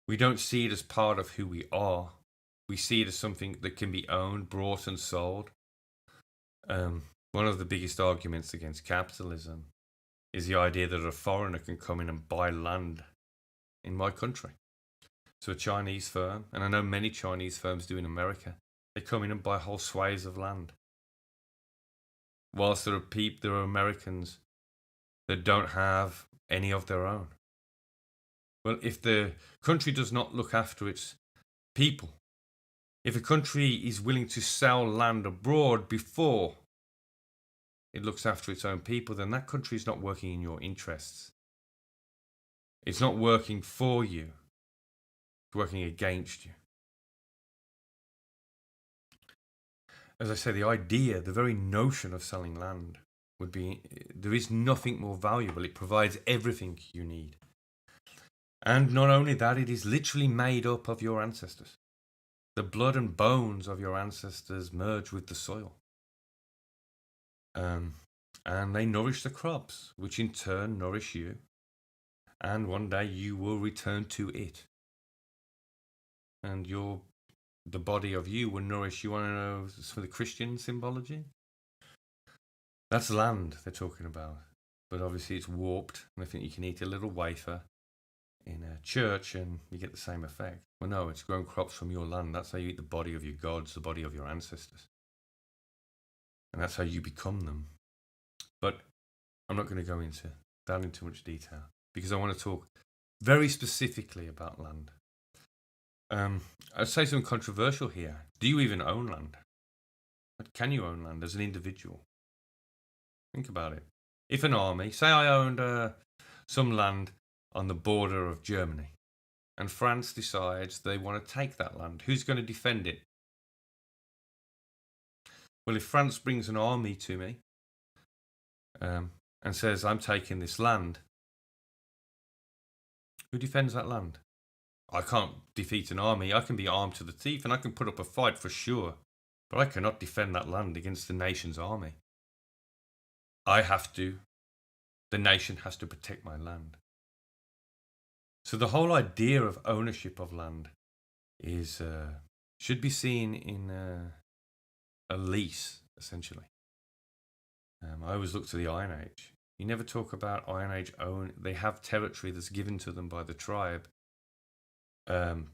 We don't see it as part of who we are. We see it as something that can be owned, bought, and sold. One of the biggest arguments against capitalism is the idea that a foreigner can come in and buy land in my country. So a Chinese firm, and I know many Chinese firms do in America, they come in and buy whole swathes of land. Whilst there are Americans that don't have any of their own. Well, if the country does not look after its people, if a country is willing to sell land abroad before it looks after its own people, then that country is not working in your interests. It's not working for you. It's working against you. As I say, the idea, the very notion of selling land would be, there is nothing more valuable. It provides everything you need. And not only that, it is literally made up of your ancestors. The blood and bones of your ancestors merge with the soil. And they nourish the crops, which in turn nourish you. And one day you will return to it. and the body of you will nourish. You want to know some of the Christian symbology? That's land they're talking about. But obviously it's warped, and I think you can eat a little wafer in a church and you get the same effect. Well, no, it's growing crops from your land. That's how you eat the body of your gods, the body of your ancestors. And that's how you become them. But I'm not going to go into that in too much detail because I want to talk very specifically about land. I'd say something controversial here. Do you even own land? Can you own land as an individual? Think about it. If an army, say I owned some land on the border of Germany, and France decides they want to take that land, who's going to defend it? Well, if France brings an army to me and says, I'm taking this land, who defends that land? I can't defeat an army. I can be armed to the teeth and I can put up a fight for sure, but I cannot defend that land against the nation's army. The nation has to protect my land. So the whole idea of ownership of land should be seen in a lease, essentially. I always look to the Iron Age. You never talk about Iron Age own. They have territory that's given to them by the tribe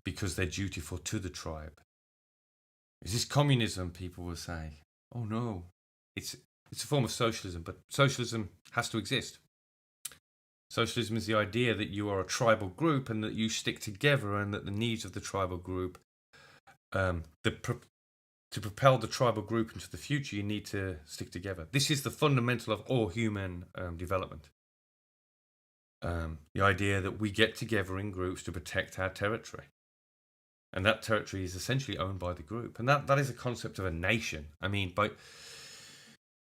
because they're dutiful to the tribe. Is this communism? People will say. Oh no, it's a form of socialism, but socialism has to exist. Socialism is the idea that you are a tribal group and that you stick together and that the needs of the tribal group, to propel the tribal group into the future, you need to stick together. This is the fundamental of all human development. The idea that we get together in groups to protect our territory. And that territory is essentially owned by the group. And that is a concept of a nation. I mean,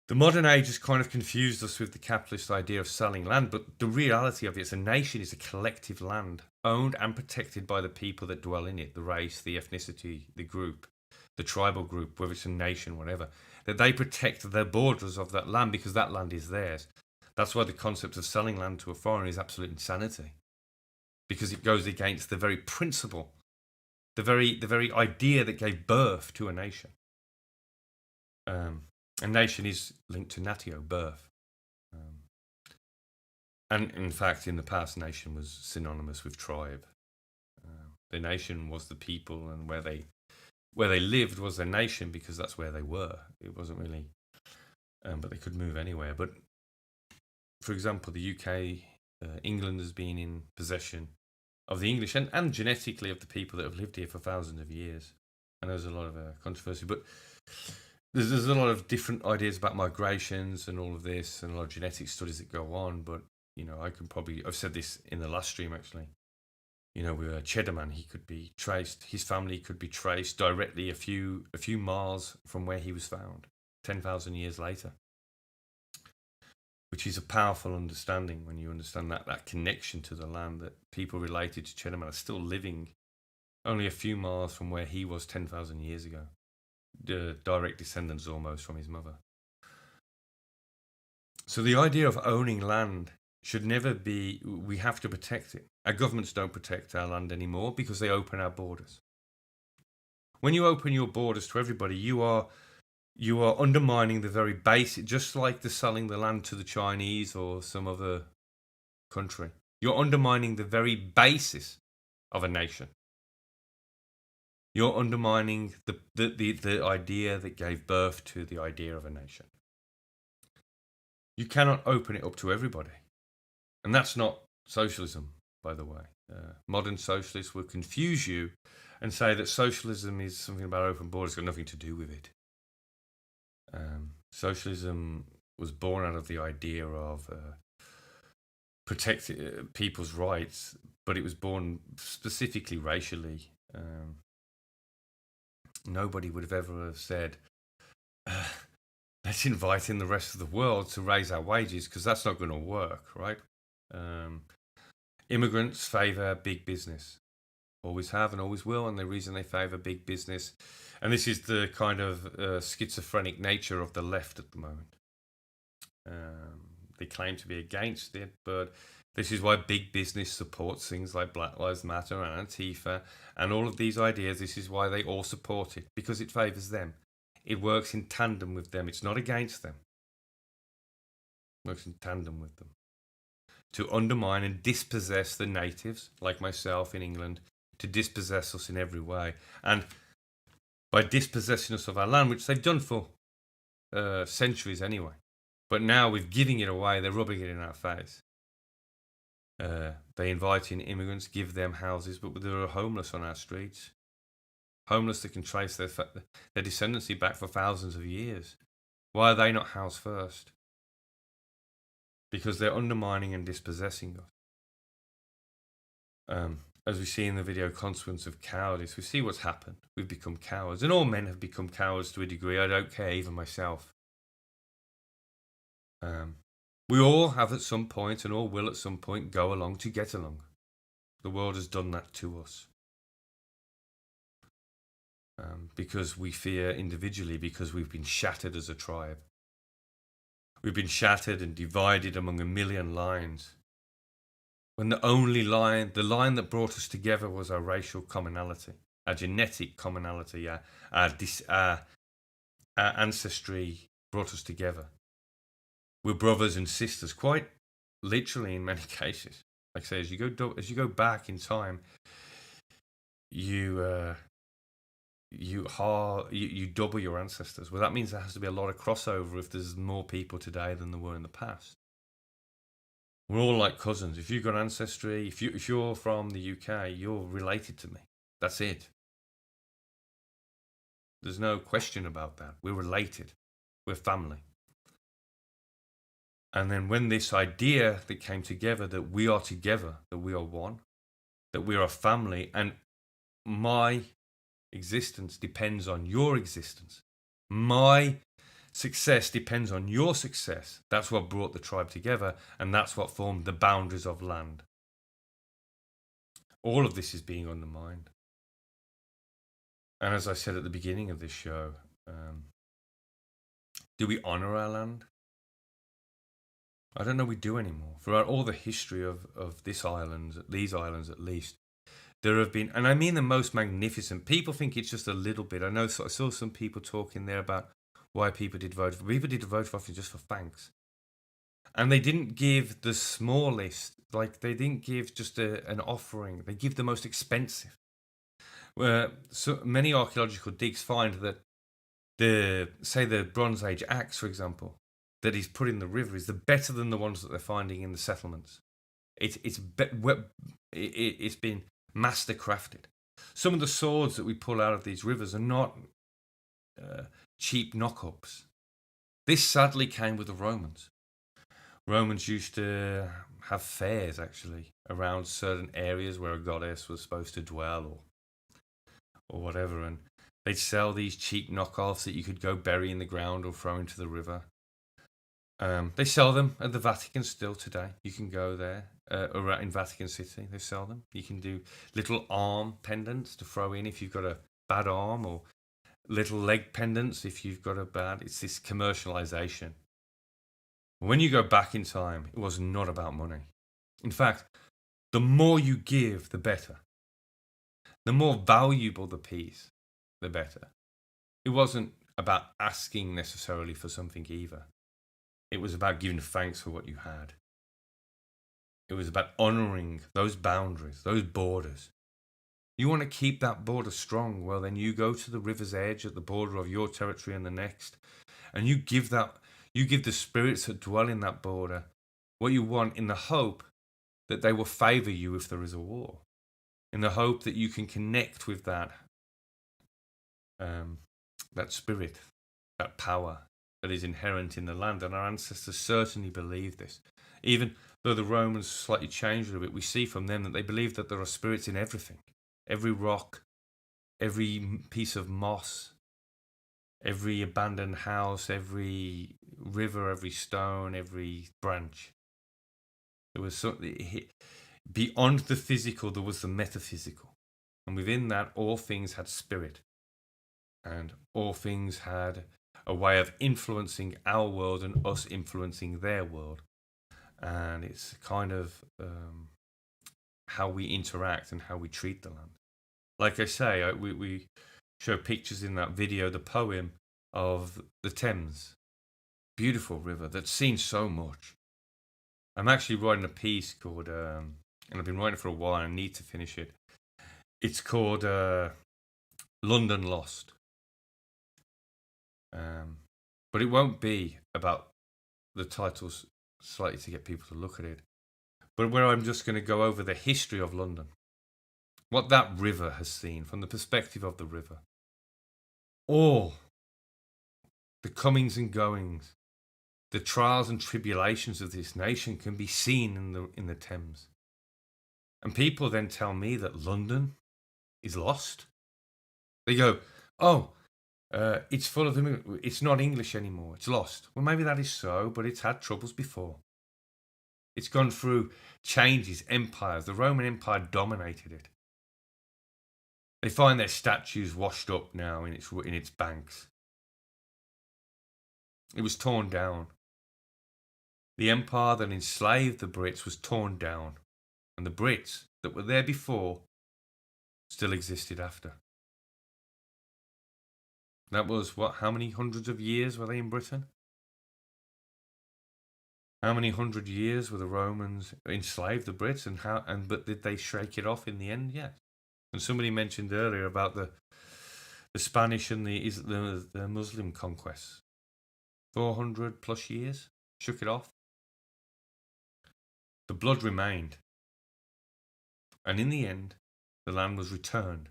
the modern age has kind of confused us with the capitalist idea of selling land, but the reality of it is a nation is a collective land owned and protected by the people that dwell in it, the race, the ethnicity, the group, the tribal group, whether it's a nation, whatever, that they protect the borders of that land because that land is theirs. That's why the concept of selling land to a foreigner is absolute insanity, because it goes against the very principle, the very idea that gave birth to a nation. A nation is linked to natio, birth. And in fact, in the past, nation was synonymous with tribe. The nation was the people, and where they lived was their nation because that's where they were. It wasn't really, but they could move anywhere. But for example, the UK, England has been in possession of the English and genetically of the people that have lived here for thousands of years. And there's a lot of controversy, but there's a lot of different ideas about migrations and all of this, and a lot of genetic studies that go on. But I've said this in the last stream actually. With Cheddarman, he could be traced. His family could be traced directly a few miles from where he was found, 10,000 years later. Which is a powerful understanding when you understand that connection to the land, that people related to Cheddarman are still living only a few miles from where he was 10,000 years ago. The direct descendants almost from his mother. So the idea of owning land should never be, we have to protect it. Our governments don't protect our land anymore because they open our borders. When you open your borders to everybody, you are undermining the very basic, just like the selling the land to the Chinese or some other country. You're undermining the very basis of a nation. You're undermining the idea that gave birth to the idea of a nation. You cannot open it up to everybody. And that's not socialism, by the way. Modern socialists will confuse you and say that socialism is something about open borders. It's got nothing to do with it. Socialism was born out of the idea of protecting people's rights, but it was born specifically racially. Nobody would have ever said, let's invite in the rest of the world to raise our wages, because that's not going to work, right? Immigrants favour big business. Always have and always will, and the reason they favour big business, and this is the kind of schizophrenic nature of the left at the moment. They claim to be against it, but This is why big business supports things like Black Lives Matter and Antifa and all of these ideas. This is why they all support it, because it favours them. It works in tandem with them. It's not against them. It works in tandem with them. To undermine and dispossess the natives, like myself in England, to dispossess us in every way. And by dispossessing us of our land, which they've done for centuries anyway, but now with giving it away, they're rubbing it in our face. They invite in immigrants, give them houses, but there are homeless on our streets. Homeless that can trace their descendancy back for thousands of years. Why are they not housed first? Because they're undermining and dispossessing us. As we see in the video, Consequence of Cowardice, we see what's happened. We've become cowards. And all men have become cowards to a degree. I don't care, even myself. We all have at some point, and all will at some point, go along to get along. The world has done that to us. Because we fear individually, because we've been shattered as a tribe. We've been shattered and divided among a million lines. When the only line, the line that brought us together was our racial commonality, our genetic commonality, our ancestry brought us together. We're brothers and sisters, quite literally in many cases. Like I say, as you go back in time, you double your ancestors. Well, that means there has to be a lot of crossover if there's more people today than there were in the past. We're all like cousins. If you've got ancestry, if you're from the UK, you're related to me. That's it. There's no question about that. We're related. We're family. And then when this idea that came together, that we are together, that we are one, that we are a family, and my existence depends on your existence. My success depends on your success. That's what brought the tribe together, and that's what formed the boundaries of land. All of this is being undermined. And as I said at the beginning of this show, do we honour our land? I don't know we do anymore. Throughout all the history of these islands at least, there have been, and I mean the most magnificent. People think it's just a little bit. I saw some people talking there about why people did vote. People did vote for just for thanks, and they didn't give the smallest. Like they didn't give just an offering. They give the most expensive. So many archaeological digs find that the Bronze Age axe, for example, that he's put in the river is better than the ones that they're finding in the settlements. It's been master crafted. Some of the swords that we pull out of these rivers are not cheap knockups. This sadly came with the Romans. Romans used to have fairs actually around certain areas where a goddess was supposed to dwell or whatever, and they'd sell these cheap knockoffs that you could go bury in the ground or throw into the river. They sell them at the Vatican still today. You can go there, or in Vatican City, they sell them. You can do little arm pendants to throw in if you've got a bad arm, or little leg pendants if you've got a bad. It's this commercialization. When you go back in time, it was not about money. In fact, the more you give, the better. The more valuable the piece, the better. It wasn't about asking necessarily for something either. It was about giving thanks for what you had. It was about honouring those boundaries, those borders. You want to keep that border strong, well then you go to the river's edge at the border of your territory and the next, and you give the spirits that dwell in that border what you want, in the hope that they will favour you if there is a war. In the hope that you can connect with that spirit, that power that is inherent in the land. And our ancestors certainly believed this. Even though the Romans slightly changed a little bit, we see from them that they believe that there are spirits in everything. Every rock, every piece of moss, every abandoned house, every river, every stone, every branch. There was something beyond the physical, there was the metaphysical. And within that, all things had spirit. And all things had a way of influencing our world and us influencing their world. and it's kind of how we interact and how we treat the land. Like I say, we show pictures in that video, the poem of the Thames, beautiful river that's seen so much. I'm actually writing a piece called, and I've been writing it for a while, and I need to finish it. It's called London Lost. But it won't be about the titles, slightly to get people to look at it, but where I'm just going to go over the history of London, what that river has seen from the perspective of the river, all the comings and goings, the trials and tribulations of this nation can be seen in the Thames. And people then tell me that London is lost. They go, oh, it's full of it's not English anymore, it's lost. Well, maybe that is so, but it's had troubles before. It's gone through changes, empires. The Roman Empire dominated it. They find their statues washed up now in its banks. It was torn down. The empire that enslaved the Brits was torn down, and the Brits that were there before still existed after. That was how many hundreds of years were they in Britain? How many hundred years were the Romans enslaved the Brits, but did they shake it off in the end? Yes. And somebody mentioned earlier about the Spanish and the Muslim conquests. 400 plus years shook it off. The blood remained. And in the end, the land was returned.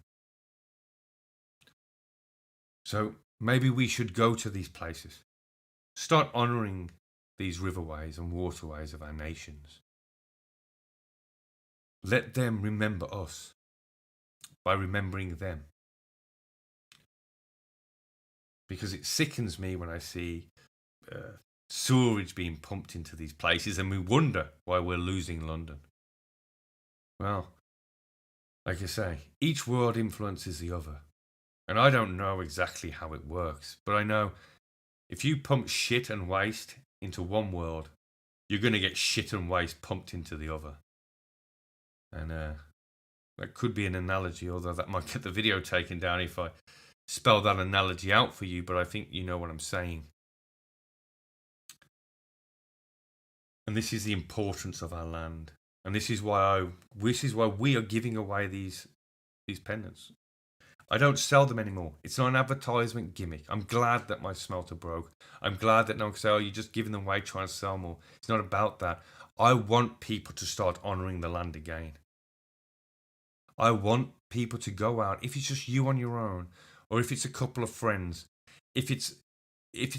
So maybe we should go to these places. Start honouring these riverways and waterways of our nations. Let them remember us by remembering them. Because it sickens me when I see sewerage being pumped into these places and we wonder why we're losing London. Well, like I say, each world influences the other. And I don't know exactly how it works, but I know if you pump shit and waste into one world, you're going to get shit and waste pumped into the other. And that could be an analogy, although that might get the video taken down if I spell that analogy out for you, but I think you know what I'm saying. And this is the importance of our land. And this is why we are giving away these pendants. I don't sell them anymore. It's not an advertisement gimmick. I'm glad that my smelter broke. I'm glad that no one can say, oh, you're just giving them away trying to sell more. It's not about that. I want people to start honouring the land again. I want people to go out, if it's just you on your own, or if it's a couple of friends, if it's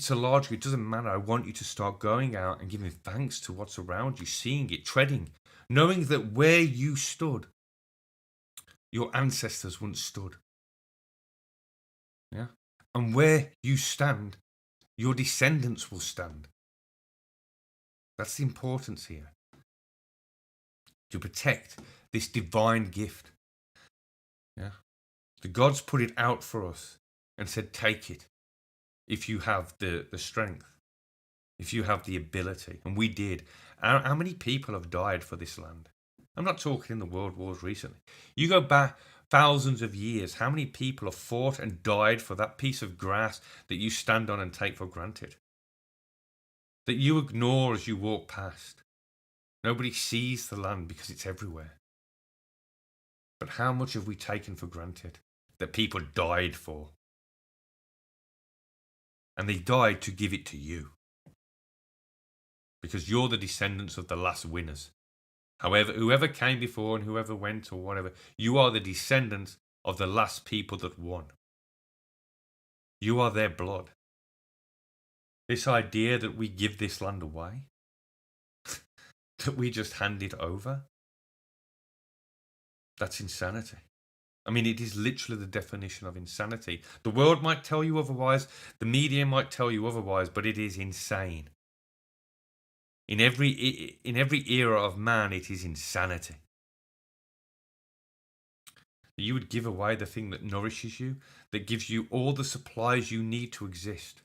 a large group, it doesn't matter. I want you to start going out and giving thanks to what's around you, seeing it, treading, knowing that where you stood, your ancestors once stood. Yeah. And where you stand, your descendants will stand. That's the importance here. To protect this divine gift. Yeah. The gods put it out for us and said, take it. If you have the strength. If you have the ability. And we did. How many people have died for this land? I'm not talking in the world wars recently. You go back thousands of years, how many people have fought and died for that piece of grass that you stand on and take for granted? That you ignore as you walk past. Nobody sees the land because it's everywhere. But how much have we taken for granted that people died for? And they died to give it to you. Because you're the descendants of the last winners. However, whoever came before and whoever went or whatever, you are the descendants of the last people that won. You are their blood. This idea that we give this land away, that we just hand it over, that's insanity. I mean, it is literally the definition of insanity. The world might tell you otherwise, the media might tell you otherwise, but it is insane. In every era of man, it is insanity. You would give away the thing that nourishes you, that gives you all the supplies you need to exist.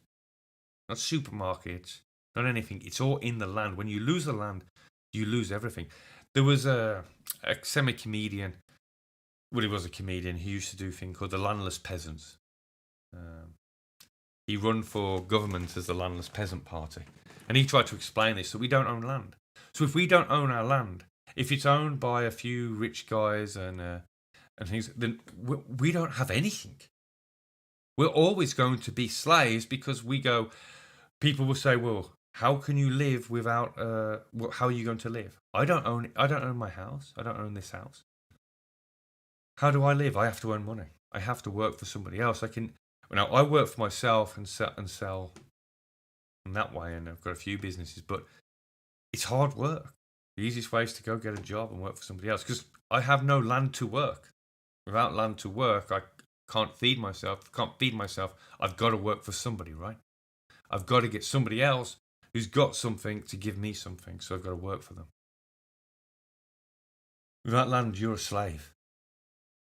Not supermarkets, not anything. It's all in the land. When you lose the land, you lose everything. There was a semi-comedian, well, he was a comedian, he used to do a thing called the Landless Peasants. He run for government as the Landless Peasant Party. And he tried to explain this, so we don't own land. So if we don't own our land, if it's owned by a few rich guys and things, then we don't have anything. We're always going to be slaves because people will say, well, how can you live without, how are you going to live? I don't own my house. I don't own this house. How do I live? I have to earn money. I have to work for somebody else. I work for myself and sell in that way, and I've got a few businesses, but it's hard work. The easiest way is to go get a job and work for somebody else because I have no land to work. Without land to work, I can't feed myself. I've got to work for somebody, right? I've got to get somebody else who's got something to give me something, so I've got to work for them. Without land, you're a slave.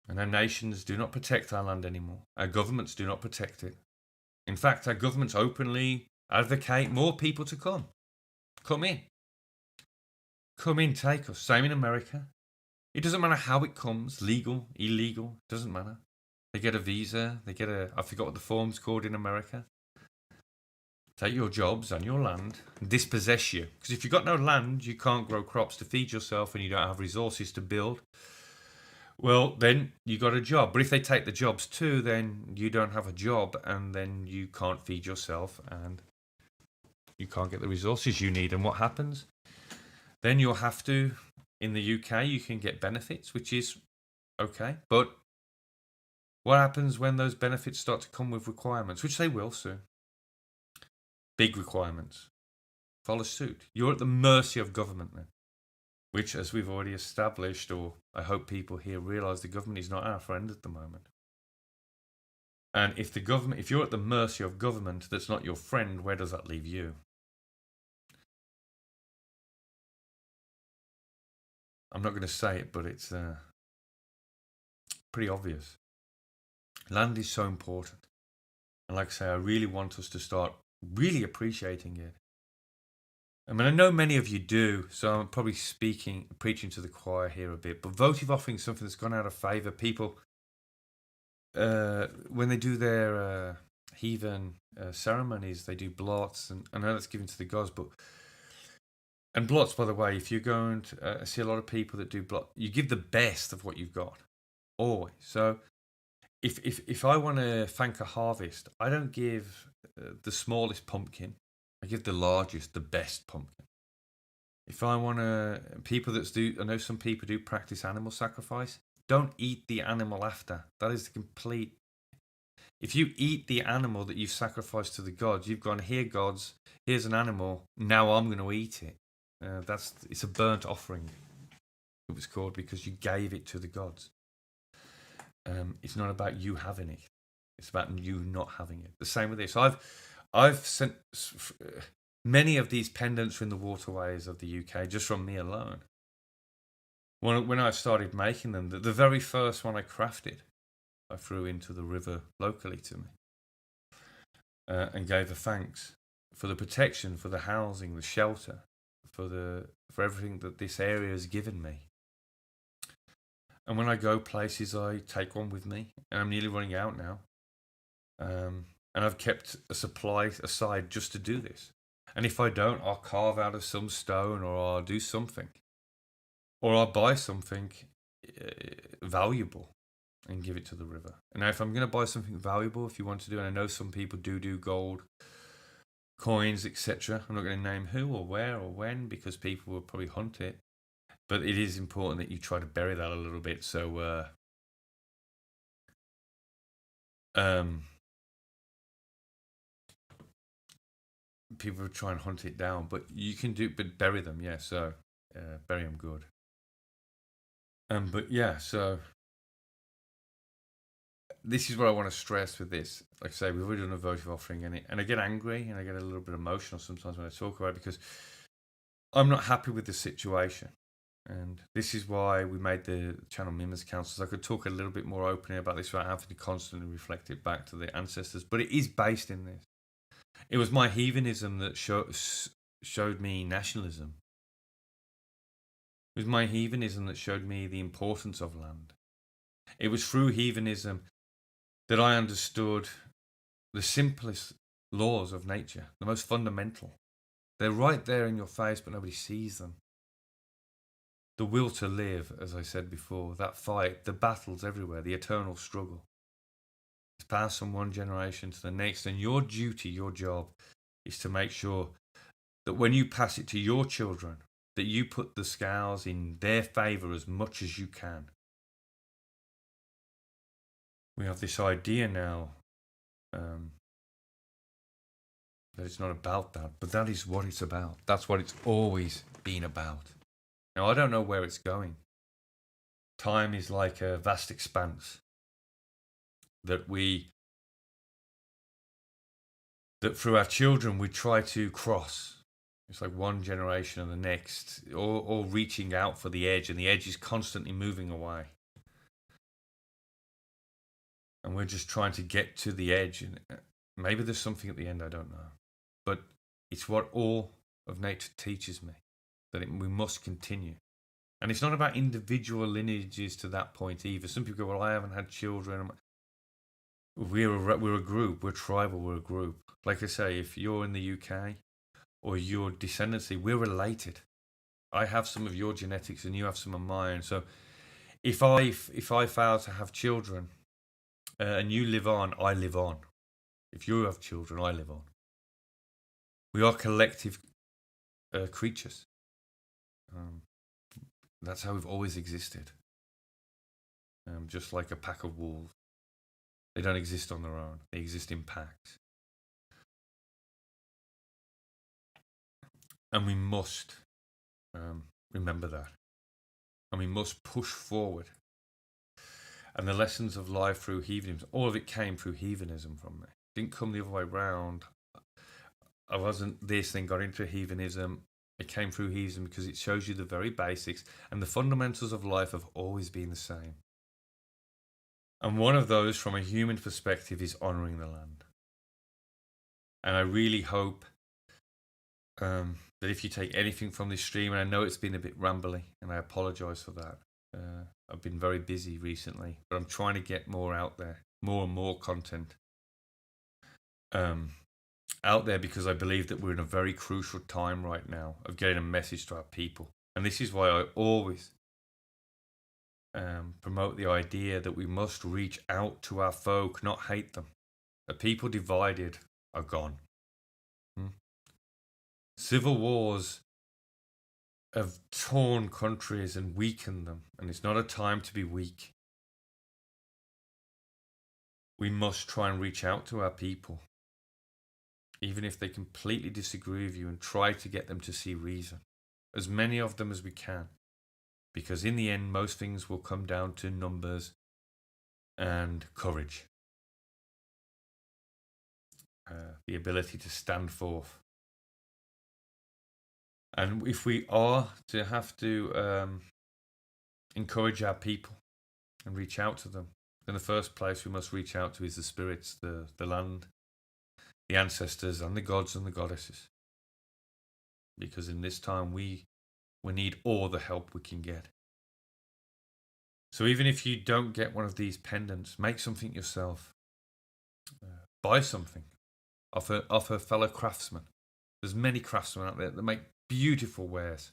And our nations do not protect our land anymore. Our governments do not protect it. In fact, our governments openly advocate more people to come. Come in. Come in, take us. Same in America. It doesn't matter how it comes, legal, illegal, doesn't matter. They get a visa, I forgot what the form's called in America. Take your jobs and your land and dispossess you. Because if you've got no land, you can't grow crops to feed yourself and you don't have resources to build. Well, then you got a job. But if they take the jobs too, then you don't have a job and then you can't feed yourself and you can't get the resources you need. And what happens? Then you'll have to, in the UK, you can get benefits, which is okay. But what happens when those benefits start to come with requirements, which they will soon? Big requirements. Follow suit. You're at the mercy of government then. Which, as we've already established, or I hope people here realise, the government is not our friend at the moment. And if you're at the mercy of government that's not your friend, where does that leave you? I'm not going to say it, but it's pretty obvious. Land is so important. And like I say, I really want us to start really appreciating it. I mean, I know many of you do, so I'm probably preaching to the choir here a bit, but votive offering is something that's gone out of favour. People, when they do their heathen ceremonies, they do blots, and I know that's given to the gods, and blots, by the way, if you're going to, I see a lot of people that do blot, you give the best of what you've got, always. So if I want to thank a harvest, I don't give the smallest pumpkin. I give the largest, the best pumpkin. If I want to, I know some people do practice animal sacrifice. Don't eat the animal after. That is the complete. If you eat the animal that you've sacrificed to the gods, you've gone, here, gods, here's an animal. Now I'm going to eat it. It's a burnt offering. It was called because you gave it to the gods. It's not about you having it. It's about you not having it. The same with this. I've sent many of these pendants in the waterways of the UK just from me alone. When I started making them, the very first one I crafted, I threw into the river locally to me and gave a thanks for the protection, for the housing, the shelter, for everything that this area has given me. And when I go places, I take one with me, and I'm nearly running out now. And I've kept a supply aside just to do this. And if I don't, I'll carve out of some stone, or I'll do something. Or I'll buy something valuable and give it to the river. And now if I'm going to buy something valuable, if you want to do, and I know some people do gold coins, etc. I'm not going to name who or where or when, because people will probably hunt it. But it is important that you try to bury that a little bit. So, people will try and hunt it down, but you can but bury them, yeah. So, bury them good. But yeah, so this is what I want to stress with this. Like I say, we've already done a votive offering, and I get angry and I get a little bit emotional sometimes when I talk about it because I'm not happy with the situation. And this is why we made the channel Mimirs Councils. I could talk a little bit more openly about this without having to constantly reflect it back to the ancestors, but it is based in this. It was my heathenism that showed me nationalism. It was my heathenism that showed me the importance of land. It was through heathenism that I understood the simplest laws of nature, the most fundamental. They're right there in your face, but nobody sees them. The will to live, as I said before, that fight, the battles everywhere, the eternal struggle. It's passed from one generation to the next, and your duty, your job, is to make sure that when you pass it to your children, that you put the scales in their favour as much as you can. We have this idea now that it's not about that, but that is what it's about. That's what it's always been about. Now, I don't know where it's going. Time is like a vast expanse that through our children we try to cross. It's like one generation and the next, all reaching out for the edge, and the edge is constantly moving away. And we're just trying to get to the edge, and maybe there's something at the end, I don't know. But it's what all of nature teaches me, that we must continue. And it's not about individual lineages to that point either. Some people go, well, I haven't had children. We're a group, we're tribal, we're a group. Like I say, if you're in the UK or your descendancy, we're related. I have some of your genetics and you have some of mine. So if I fail to have children and you live on, I live on. If you have children, I live on. We are collective creatures. That's how we've always existed. Just like a pack of wolves. They don't exist on their own. They exist in packs. And we must remember that. And we must push forward. And the lessons of life through heathenism, all of it came through heathenism from me. It didn't come the other way round. I wasn't this, then got into heathenism. It came through heathenism because it shows you the very basics, and the fundamentals of life have always been the same. And one of those, from a human perspective, is honouring the land. And I really hope that if you take anything from this stream, and I know it's been a bit rambly, and I apologise for that. I've been very busy recently, but I'm trying to get more out there, more and more content out there, because I believe that we're in a very crucial time right now of getting a message to our people. And this is why I always promote the idea that we must reach out to our folk, not hate them. A people divided are gone. Civil wars have torn countries and weakened them, and it's not a time to be weak. We must try and reach out to our people, even if they completely disagree with you, and try to get them to see reason. As many of them as we can. Because in the end, most things will come down to numbers and courage. The ability to stand forth. And if we are to have to encourage our people and reach out to them, then the first place we must reach out to is the spirits, the land, the ancestors, and the gods and the goddesses. Because in this time we need all the help we can get. So even if you don't get one of these pendants, make something yourself. Buy something off a fellow craftsman. There's many craftsmen out there that make beautiful wares.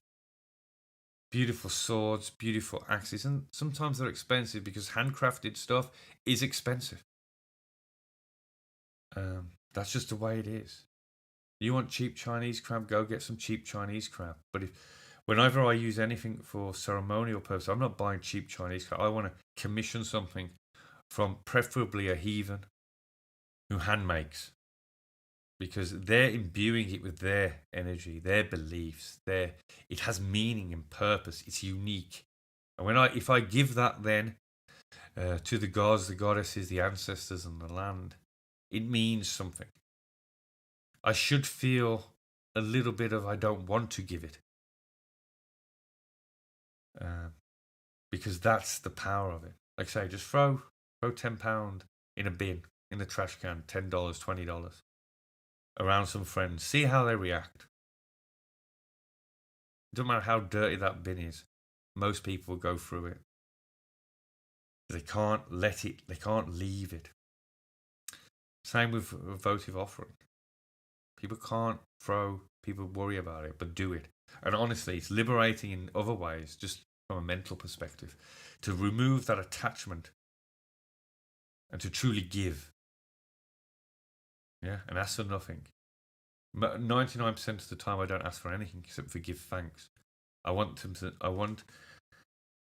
Beautiful swords, beautiful axes, and sometimes they're expensive because handcrafted stuff is expensive. That's just the way it is. You want cheap Chinese crab, go get some cheap Chinese crab. But whenever I use anything for ceremonial purposes, I'm not buying cheap Chinese crab. I want to commission something from preferably a heathen who hand makes. Because they're imbuing it with their energy, their beliefs, it has meaning and purpose. It's unique. And if I give that then to the gods, the goddesses, the ancestors, and the land, it means something. I should feel a little bit of I don't want to give it. Because that's the power of it. Like I say, just throw £10 in a bin, in the trash can, $10, $20. Around some friends, see how they react. It doesn't matter how dirty that bin is. most people go through it. They can't let it, they can't leave it. Same with votive offering. People can't people worry about it, but do it. And honestly, it's liberating in other ways, just from a mental perspective, to remove that attachment and to truly give. Yeah, and ask for nothing. 99% of the time, I don't ask for anything except for give thanks. I want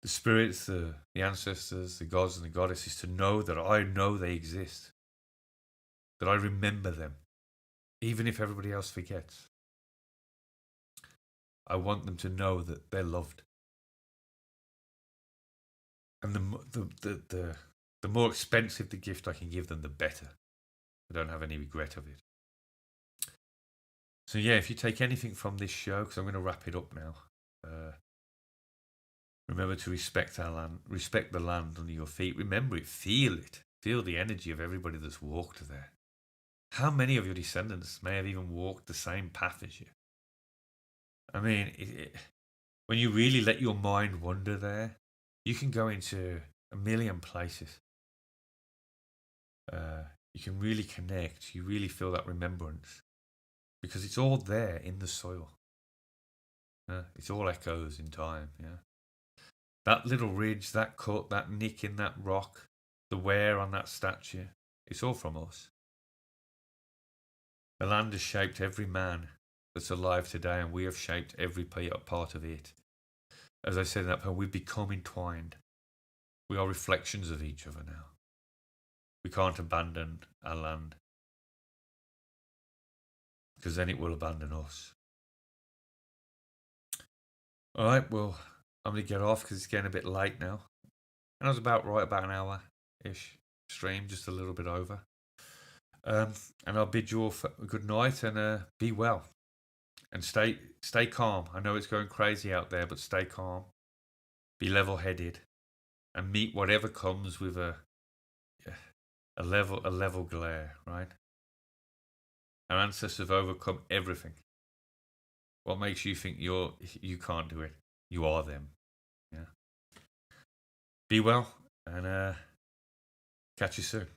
the spirits, the ancestors, the gods and the goddesses to know that I know they exist, that I remember them, even if everybody else forgets. I want them to know that they're loved. And the more expensive the gift I can give them, the better. I don't have any regret of it. So yeah, if you take anything from this show, because I'm going to wrap it up now, remember to respect our land, respect the land under your feet. Remember it, feel the energy of everybody that's walked there. How many of your descendants may have even walked the same path as you? I mean, when you really let your mind wander there, you can go into a million places. You can really connect. You really feel that remembrance. Because it's all there in the soil. It's all echoes in time. Yeah, that little ridge, that cut, that nick in that rock, the wear on that statue, it's all from us. The land has shaped every man that's alive today, and we have shaped every part of it. As I said in that poem, we've become entwined. We are reflections of each other now. We can't abandon our land, because then it will abandon us. All right, well, I'm going to get off because it's getting a bit late now. And I was about an hour-ish stream, just a little bit over. And I'll bid you all a good night and be well. And stay calm. I know it's going crazy out there, but stay calm. Be level-headed. And meet whatever comes with a level glare, right? Our ancestors have overcome everything. What makes you think you can't do it? You are them. Yeah. Be well and catch you soon.